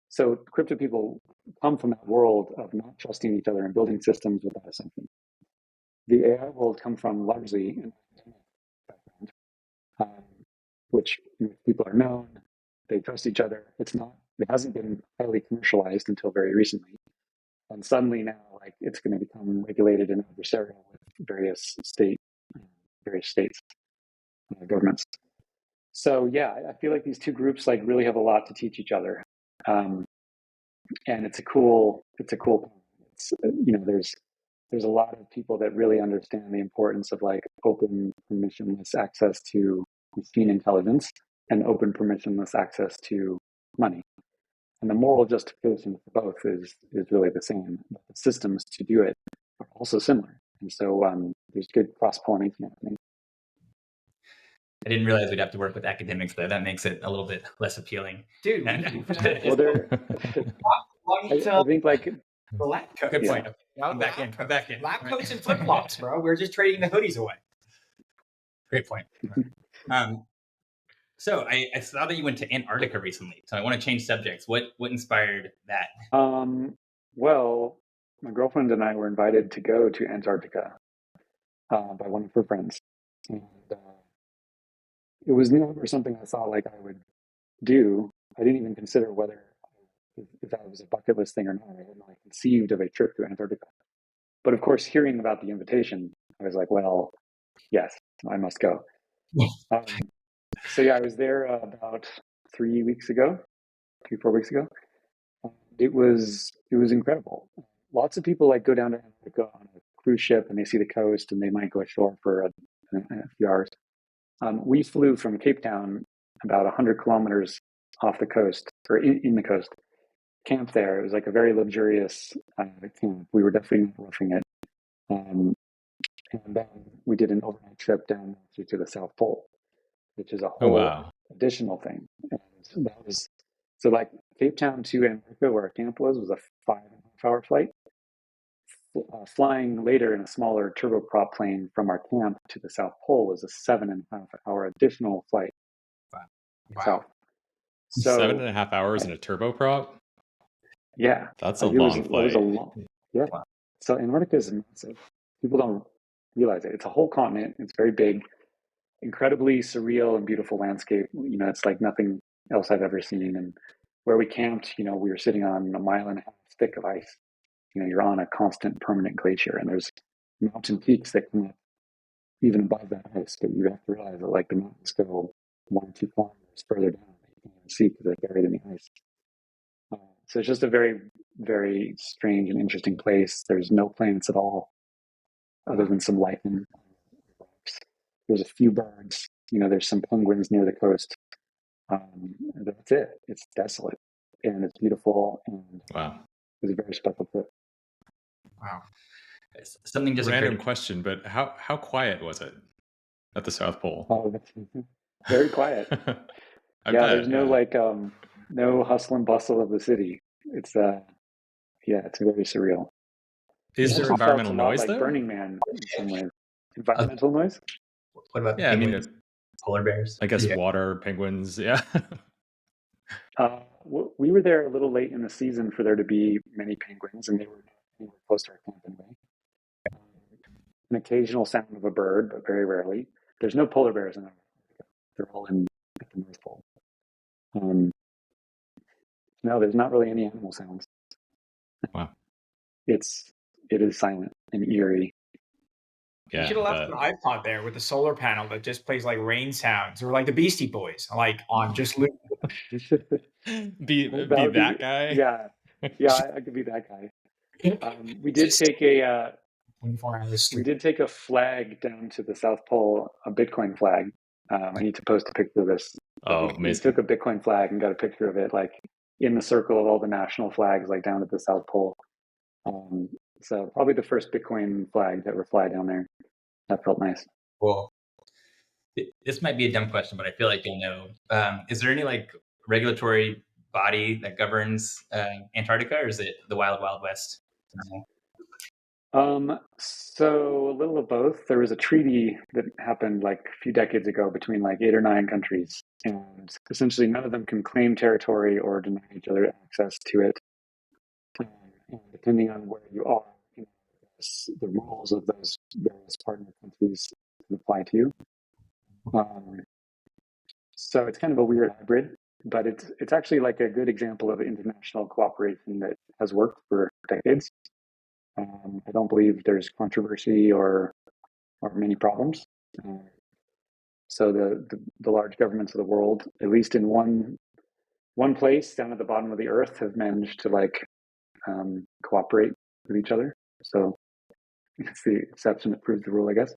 So crypto people come from that world of not trusting each other and building systems without assumptions. The AI world come from largely which people are known, they trust each other. It hasn't been highly commercialized until very recently. And suddenly now, like it's going to become regulated and adversarial with various states, governments. So I feel like these two groups like really have a lot to teach each other. And it's a cool thing. It's, there's a lot of people that really understand the importance of like open permissionless access to machine intelligence and open permissionless access to money. And the moral justification for both is really the same. But the systems to do it are also similar. And so there's good cross-pollination happening. I didn't realize we'd have to work with academics, though. That makes it a little bit less appealing. Dude, I think like the lab coat. Good point. I'm back in. Lab coats and flip-flops, bro. We're just trading the hoodies away. Great point. So I saw that you went to Antarctica recently. So I want to change subjects. What inspired that? Well, my girlfriend and I were invited to go to Antarctica by one of her friends, and it was never something I thought like I would do. I didn't even consider whether if that was a bucket list thing or not. I hadn't like conceived of a trip to Antarctica. But of course, hearing about the invitation, I was like, well, yes, I must go. So yeah, I was there about 4 weeks ago. It was incredible. Lots of people like go down to Antarctica on a cruise ship and they see the coast and they might go ashore for a few hours. We flew from Cape Town about 100 kilometers off the coast, or in the coast, camp there. It was like a very luxurious camp. We were definitely not roughing it. And then we did an overnight trip down to the South Pole, which is a whole additional thing. And that was, so like Cape Town to Antarctica, where our camp was a 5.5-hour flight. Flying later in a smaller turboprop plane from our camp to the South Pole was a 7.5-hour additional flight. Wow. South. So 7.5 hours in a turboprop? Yeah. That's a long flight. It was a long, yeah. Wow. So Antarctica is massive. People don't realize it. It's a whole continent. It's very big, incredibly surreal and beautiful landscape. You know, it's like nothing else I've ever seen. And where we camped, you know, we were sitting on 1.5 miles thick of ice. You know, you're on a constant permanent glacier, and there's mountain peaks that come up even above that ice. But you have to realize that like the mountains go 1 or 2 kilometers further down that you can't even see because they're buried in the ice. So it's just a very, very strange and interesting place. There's no plants at all, other than some lichen. There's a few birds. You know, there's some penguins near the coast. That's it. It's desolate, and it's beautiful, and wow, it was a very special trip. Wow. Something just random question, but how quiet was it at the South Pole? Oh, very quiet. There's no no hustle and bustle of the city. It's it's very surreal. Is there environmental noise like there? Burning Man in some ways. Environmental noise? What about penguins? Polar bears? I guess water, penguins, yeah. We were there a little late in the season for there to be many penguins, and they were close to our camp anyway. An occasional sound of a bird, but very rarely. There's no polar bears in Antarctica. They're all at the North Pole. No, there's not really any animal sounds. Wow. It is silent and eerie. Yeah, you should have left an iPod there with a solar panel that just plays like rain sounds, or like the Beastie Boys, like on just loop. be that guy. Yeah, I could be that guy. We did take a 24 hours. We did take a flag down to the South Pole, a Bitcoin flag. I need to post a picture of this. Oh, we amazing! took a Bitcoin flag and got a picture of it, like in the circle of all the national flags, like down at the South Pole. So probably the first Bitcoin flag to ever fly down there. That felt nice. Well, this might be a dumb question, but I feel like you'll know. Is there any like regulatory body that governs Antarctica, or is it the Wild Wild West? So a little of both. There was a treaty that happened like a few decades ago between like 8 or 9 countries, and essentially none of them can claim territory or deny each other access to it. And depending on where you are, the rules of those various partner countries can apply to you. So it's kind of a weird hybrid, but it's actually like a good example of international cooperation that has worked for decades. I don't believe there's controversy or many problems. So the large governments of the world, at least in one place down at the bottom of the earth, have managed to like cooperate with each other. So it's the exception that proves the rule, I guess.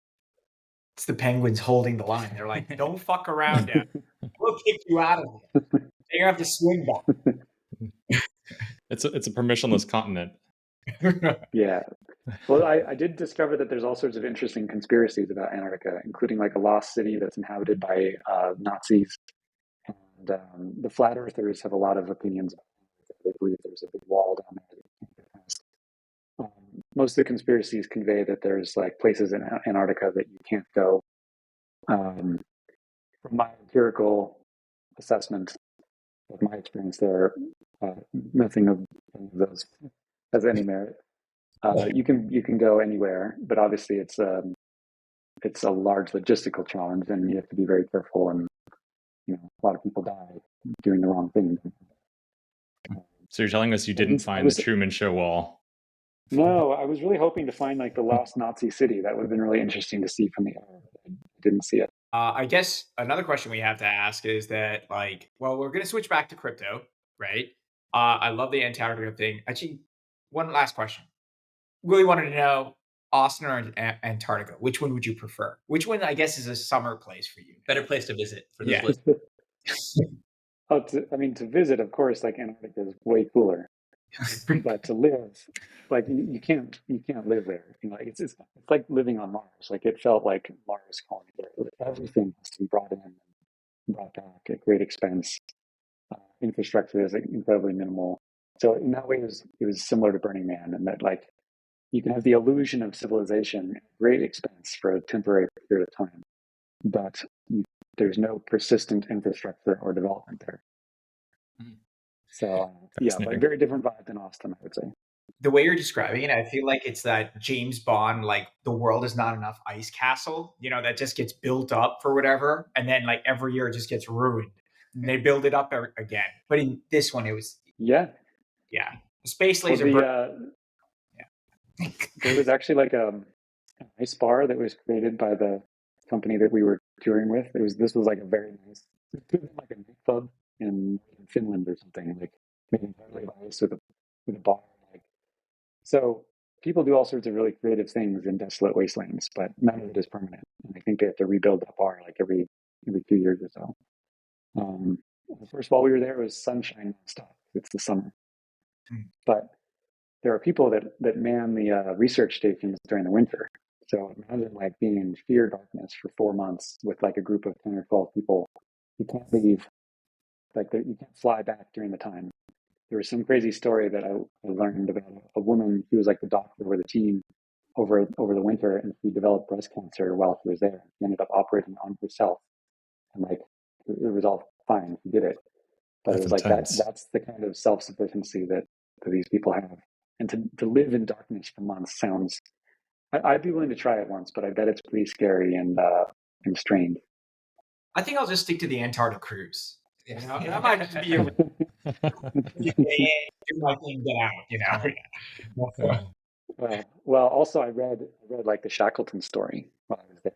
It's the penguins holding the line. They're like, "Don't fuck around, Dad. We'll kick you out of here. You have to swing back." It's a permissionless continent. Yeah. Well, I did discover that there's all sorts of interesting conspiracies about Antarctica, including like a lost city that's inhabited by Nazis. And the flat earthers have a lot of opinions about Antarctica. They believe there's a big wall down there that you can't get past. Most of the conspiracies convey that there's like places in Antarctica that you can't go. From my empirical assessment of my experience there. Nothing of any of those has any merit. You can go anywhere, but obviously it's a large logistical challenge, and you have to be very careful. And a lot of people die doing the wrong thing. So you're telling us you didn't find the Truman Show wall? No, I was really hoping to find like the lost Nazi city. That would have been really interesting to see from the air. I didn't see it. I guess another question we have to ask is that, like, well, we're going to switch back to crypto, right? I love the Antarctica thing. Actually, one last question. Really wanted to know, Austin or Antarctica, which one would you prefer? Which one, I guess, is a summer place for you? Better place to visit for this list. To visit, of course, like Antarctica is way cooler. But to live, like you can't live there. Like it's like living on Mars. Like it felt like Mars colony. Everything has to be brought in and brought back at great expense. Infrastructure is incredibly minimal. So in that way, it was similar to Burning Man, and that like you can have the illusion of civilization at great expense for a temporary period of time, but there's no persistent infrastructure or development there. So like very different vibe than Austin, I would say. The way you're describing it, I feel like it's that James Bond, like the world is not enough ice castle, that just gets built up for whatever, and then like every year it just gets ruined. And they build it up again. But in this one, it was the space laser. There was actually like an ice bar that was created by the company that we were touring with. This was like a very nice, like a nightclub in Finland or something, like made entirely of ice with a bar. So people do all sorts of really creative things in desolate wastelands, but none of it is permanent. And I think they have to rebuild that bar like every 2 years or so. First of all, we were there, it was sunshine nonstop. It's the summer. But there are people that man the research stations during the winter. So imagine like being in sheer darkness for 4 months with like a group of 10 or 12 people. You can't leave. Like you can't fly back during the time. There was some crazy story that I learned about a woman who was like the doctor with the team over the winter, and she developed breast cancer while she was there. She ended up operating on herself, and like it was all fine. She did it, but it was like that's the kind of self-sufficiency that these people have. And to live in darkness for months sounds. I'd be willing to try it once, but I bet it's pretty scary and strange. I think I'll just stick to the Antarctic cruise. I might just be able to do my thing, get out. Well, also I read like the Shackleton story while I was there.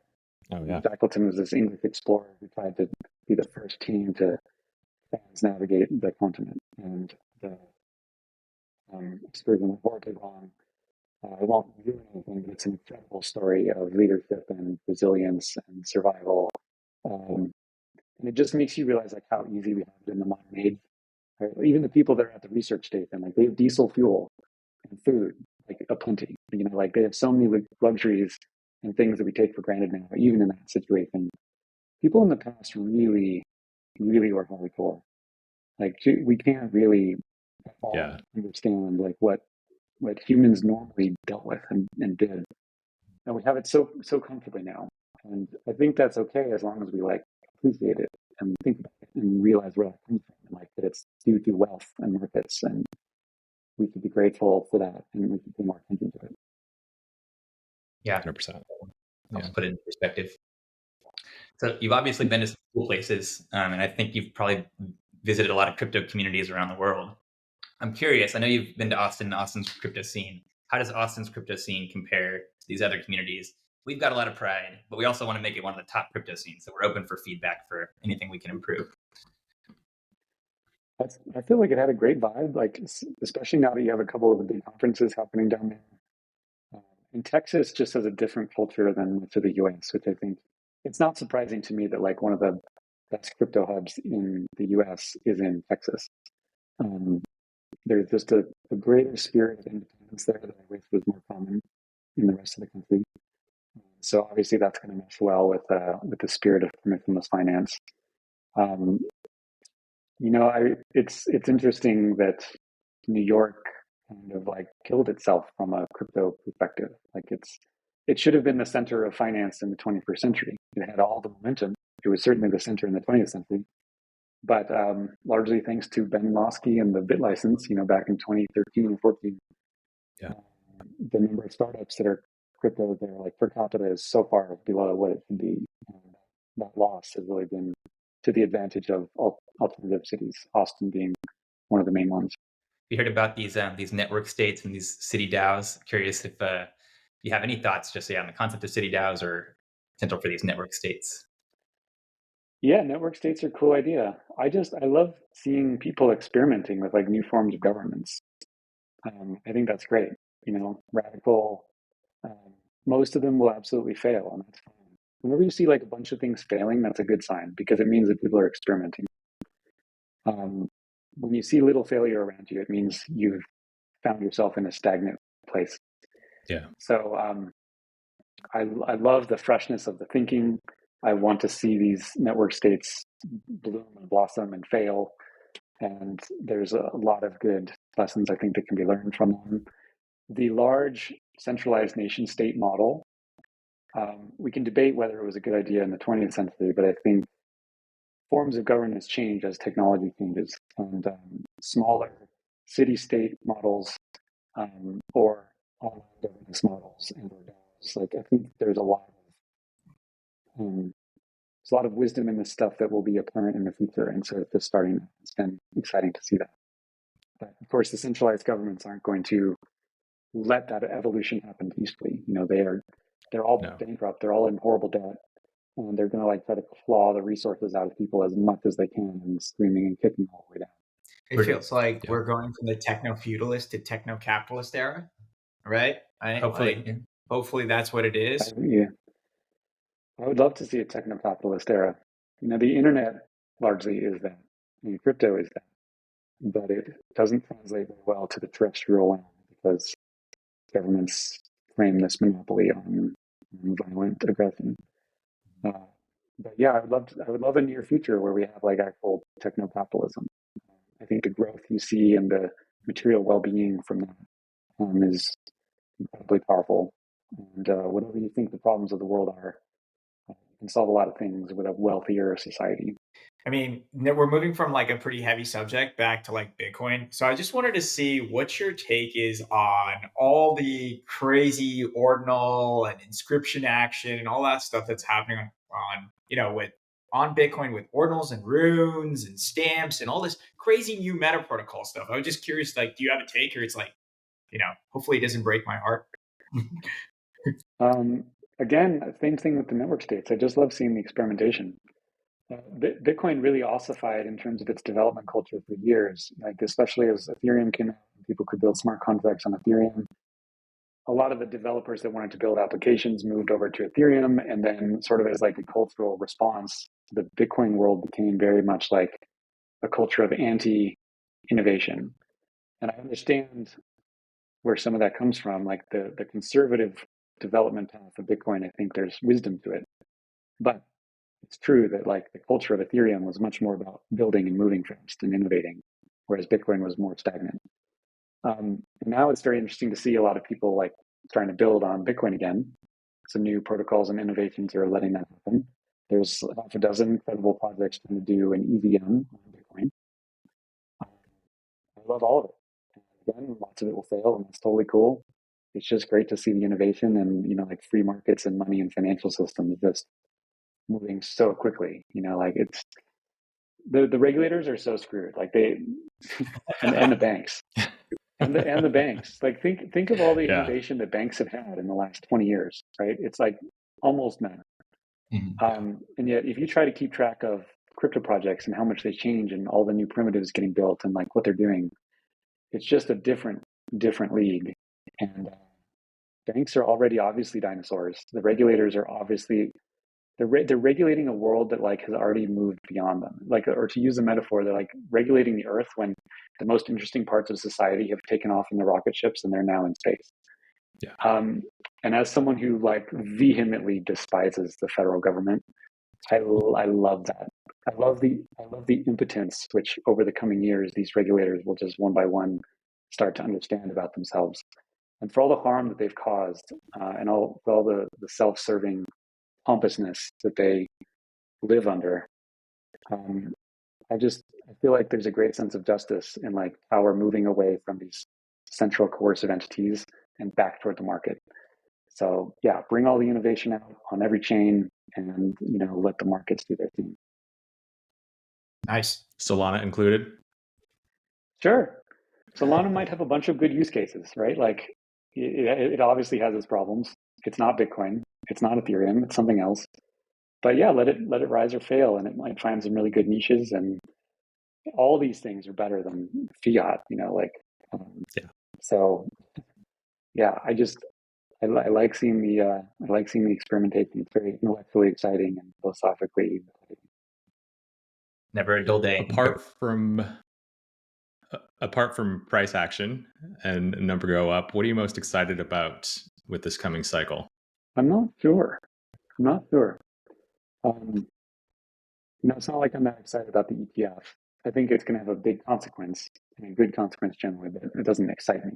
Oh yeah. Shackleton was this English explorer who tried to be the first team to navigate the continent, and the excursion went horribly wrong. I won't ruin anything, but it's an incredible story of leadership and resilience and survival. And it just makes you realize like how easy we have it in the modern age. Right? Even the people that are at the research station, like they have diesel fuel and food, like aplenty. Like they have so many luxuries and things that we take for granted now, even in that situation. People in the past really, really were hardcore. Like we can't really understand like what humans normally dealt with and did. And we have it so comfortably now. And I think that's okay as long as we like appreciate it and think about it and realize where that comes from, and like that it's due to wealth and markets, and we should be grateful for that, and we should pay more attention to it. Yeah, 100%. I'll put it in perspective. So you've obviously been to some cool places, and I think you've probably visited a lot of crypto communities around the world. I'm curious, I know you've been to Austin's crypto scene. How does Austin's crypto scene compare to these other communities? We've got a lot of pride, but we also want to make it one of the top crypto scenes. So we're open for feedback for anything we can improve. I feel like it had a great vibe, like especially now that you have a couple of the big conferences happening down there. And Texas just has a different culture than much of the US, which I think it's not surprising to me that like one of the best crypto hubs in the US is in Texas. There's just a greater spirit of independence there that I wish was more common in the rest of the country. So obviously that's going to mesh well with the spirit of permissionless finance. It's interesting that New York kind of like killed itself from a crypto perspective. Like it should have been the center of finance in the 21st century. It had all the momentum. It was certainly the center in the 20th century. but largely thanks to Ben Losky and the bit license, back in 2013 and 14, Yeah. the number of startups that are crypto there, like per capita, is so far below what it should be. And that loss has really been to the advantage of alternative cities, Austin being one of the main ones. We heard about these network states and these city DAOs. Curious if you have any thoughts just on the concept of city DAOs or potential for these network states. Yeah, network states are a cool idea. I love seeing people experimenting with like new forms of governance. I think that's great. Radical. Most of them will absolutely fail, and that's fine. Whenever you see like a bunch of things failing, that's a good sign because it means that people are experimenting. When you see little failure around you, it means you've found yourself in a stagnant place. Yeah. So I love the freshness of the thinking. I want to see these network states bloom and blossom and fail. And there's a lot of good lessons I think that can be learned from them. The large centralized nation state model, we can debate whether it was a good idea in the 20th century, but I think forms of governance change as technology changes, and smaller city-state models or online governance models and or DAOs. Like I think there's a lot of wisdom in this stuff that will be apparent in the future, and so it's just starting. It's been exciting to see that. But of course, the centralized governments aren't going to let that evolution happen peacefully. They're all bankrupt. They're all in horrible debt. And they're going to try to claw the resources out of people as much as they can and screaming and kicking all the way down. It feels like we're going from the techno-feudalist to techno-capitalist era, right? Hopefully that's what it is. I would love to see a techno-capitalist era. The internet largely is that. Crypto is that. But it doesn't translate very well to the terrestrial land because governments claim this monopoly on violent aggression. But yeah, I would love a near future where we have actual techno-capitalism. I think the growth you see and the material well-being from that is incredibly powerful. And whatever you think the problems of the world are, you can solve a lot of things with a wealthier society. I mean, we're moving from a pretty heavy subject back to Bitcoin. So I just wanted to see what your take is on all the crazy ordinal and inscription action and all that stuff that's happening on Bitcoin with ordinals and runes and stamps and all this crazy new meta protocol stuff. I was just curious, do you have a take, or it's hopefully it doesn't break my heart? Again, same thing with the network states. I just love seeing the experimentation. Bitcoin really ossified in terms of its development culture for years, especially as Ethereum came out and people could build smart contracts on Ethereum. A lot of the developers that wanted to build applications moved over to Ethereum, and then sort of as a cultural response, the Bitcoin world became very much like a culture of anti-innovation. And I understand where some of that comes from, the conservative development path of Bitcoin. I think there's wisdom to it, but it's true that the culture of Ethereum was much more about building and moving fast and innovating, whereas Bitcoin was more stagnant. And now it's very interesting to see a lot of people trying to build on Bitcoin again. Some new protocols and innovations are letting that happen. There's half a dozen credible projects trying to do an EVM on Bitcoin. I love all of it. And again, lots of it will fail, and that's totally cool. It's just great to see the innovation and free markets and money and financial systems just moving so quickly. It's the regulators are so screwed. And the banks. And the banks. Think of all the innovation that banks have had in the last 20 years, right? It's almost none. Mm-hmm. And yet if you try to keep track of crypto projects and how much they change and all the new primitives getting built and what they're doing, it's just a different league. And banks are already obviously dinosaurs. The regulators are obviously they're regulating a world that has already moved beyond them. Or to use a metaphor, they're regulating the earth when the most interesting parts of society have taken off in the rocket ships and they're now in space. Yeah. And as someone who vehemently despises the federal government, I love that. I love the impotence which over the coming years these regulators will just one by one start to understand about themselves, and for all the harm that they've caused, and for all the self-serving pompousness that they live under. I feel like there's a great sense of justice in like how we're moving away from these central coercive entities and back toward the market. So yeah, bring all the innovation out on every chain and, let the markets do their thing. Nice. Solana included? Sure. Solana might have a bunch of good use cases, right? Like it obviously has its problems. It's not Bitcoin. It's not Ethereum. It's something else. But yeah, let it rise or fail, and it might find some really good niches. And all these things are better than fiat, Yeah. So yeah, I like seeing the experimentation. It's very intellectually exciting and philosophically. Never a dull day. Apart from price action and number go up, what are you most excited about with this coming cycle? I'm not sure. It's not like I'm that excited about the ETF. I think it's going to have a big consequence, and a good consequence generally, but it doesn't excite me.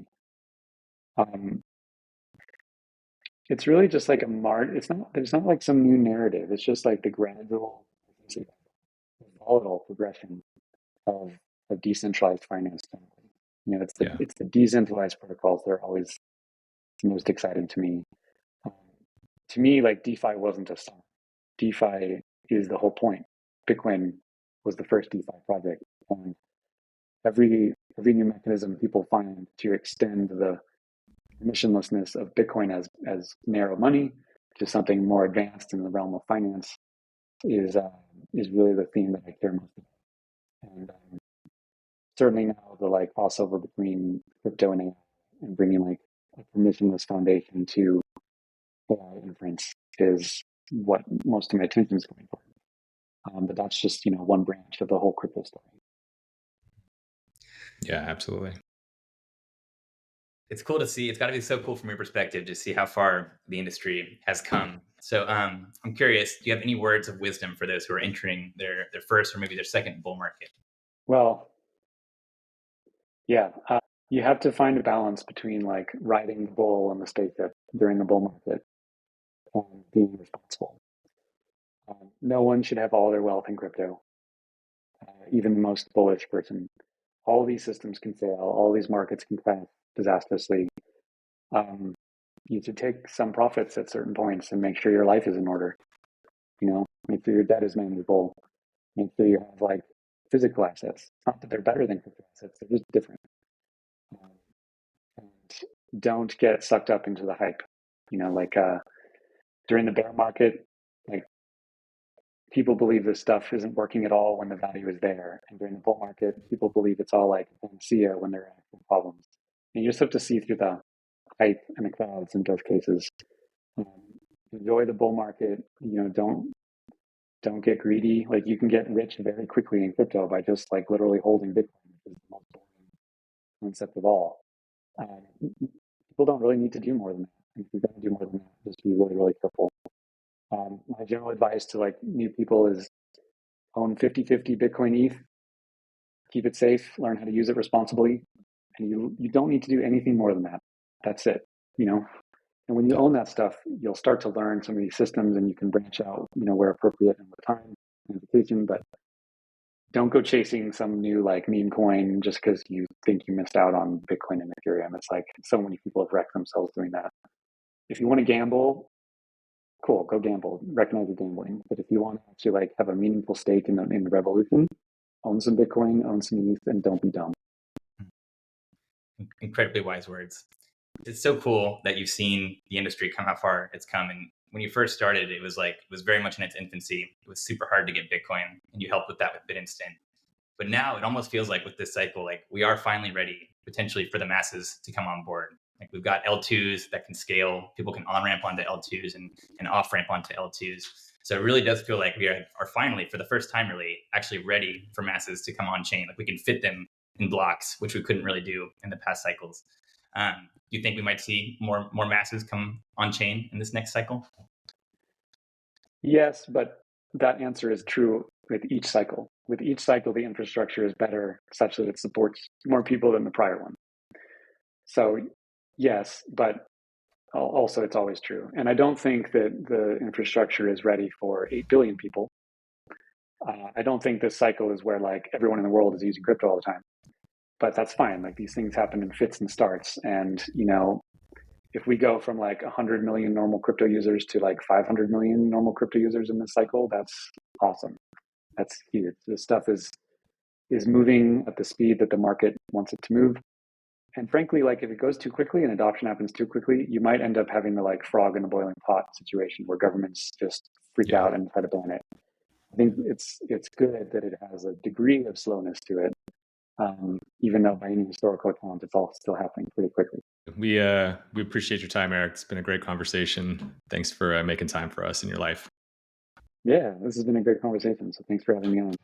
It's really just like there's not like some new narrative. It's just like the gradual, volatile progression of decentralized finance. It's the decentralized protocols that are always most exciting to me. To me, like DeFi wasn't a song. DeFi is the whole point. Bitcoin was the first DeFi project, and every new mechanism people find to extend the permissionlessness of Bitcoin as narrow money to something more advanced in the realm of finance is really the theme that I care most about. And certainly now the like crossover between crypto and AI and bringing like a permissionless foundation to AI inference is what most of my attention is going for. But that's just one branch of the whole crypto story. Yeah, absolutely. It's cool to see. It's got to be so cool from your perspective to see how far the industry has come. So I'm curious, do you have any words of wisdom for those who are entering their first or maybe their second bull market? Well, yeah, you have to find a balance between like riding the bull on the spaceship during the bull market and being responsible. No one should have all their wealth in crypto, even the most bullish person. All these systems can fail. All these markets can crash disastrously. You should take some profits at certain points and make sure your life is in order. Make sure your debt is manageable. Make sure you have like physical assets. Not that they're better than crypto assets; they're just different. And don't get sucked up into the hype. During the bear market, like people believe this stuff isn't working at all when the value is there. And during the bull market, people believe it's all like a panacea when there are actual problems. And you just have to see through the hype and the clouds in both cases. Enjoy the bull market. Don't get greedy. Like you can get rich very quickly in crypto by just like literally holding Bitcoin, which is the most boring concept of all. People don't really need to do more than that. If you're going to do more than that, just be really, really careful. My general advice to like new people is own 50-50 Bitcoin ETH, keep it safe, learn how to use it responsibly. And you don't need to do anything more than that. That's it, And when you own that stuff, you'll start to learn some of these systems and you can branch out, where appropriate and with time and education, but don't go chasing some new like meme coin just because you think you missed out on Bitcoin and Ethereum. It's like so many people have wrecked themselves doing that. If you want to gamble, cool, go gamble, recognize the gambling. But if you want to actually like have a meaningful stake in the revolution, own some Bitcoin, own some ETH, and don't be dumb. Incredibly wise words. It's so cool that you've seen the industry come how far it's come. And when you first started, it was very much in its infancy. It was super hard to get Bitcoin, and you helped with that with BitInstant. But now it almost feels like with this cycle, like we are finally ready potentially for the masses to come on board. Like we've got L2s that can scale. People can on-ramp onto L2s and off-ramp onto L2s. So it really does feel like we are finally, for the first time, really actually ready for masses to come on chain. Like we can fit them in blocks, which we couldn't really do in the past cycles. Do you think we might see more masses come on chain in this next cycle? Yes, but that answer is true with each cycle. With each cycle, the infrastructure is better such that it supports more people than the prior one. So yes, but also it's always true. And I don't think that the infrastructure is ready for 8 billion people. I don't think this cycle is where like everyone in the world is using crypto all the time, but that's fine. Like these things happen in fits and starts. And, if we go from like 100 million normal crypto users to like 500 million normal crypto users in this cycle, that's awesome. That's huge. This stuff is moving at the speed that the market wants it to move. And frankly, like if it goes too quickly and adoption happens too quickly, you might end up having the like frog in the boiling pot situation where governments just freak out and try to ban it. I think it's good that it has a degree of slowness to it, even though by any historical account, it's all still happening pretty quickly. We appreciate your time, Erik. It's been a great conversation. Thanks for making time for us in your life. Yeah, this has been a great conversation. So thanks for having me on.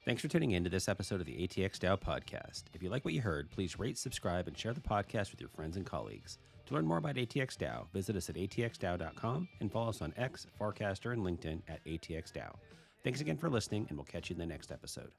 Thanks for tuning in to this episode of the ATX DAO podcast. If you like what you heard, please rate, subscribe, and share the podcast with your friends and colleagues. To learn more about ATX DAO, visit us at atxdao.com and follow us on X, Farcaster, and LinkedIn at ATX DAO. Thanks again for listening, and we'll catch you in the next episode.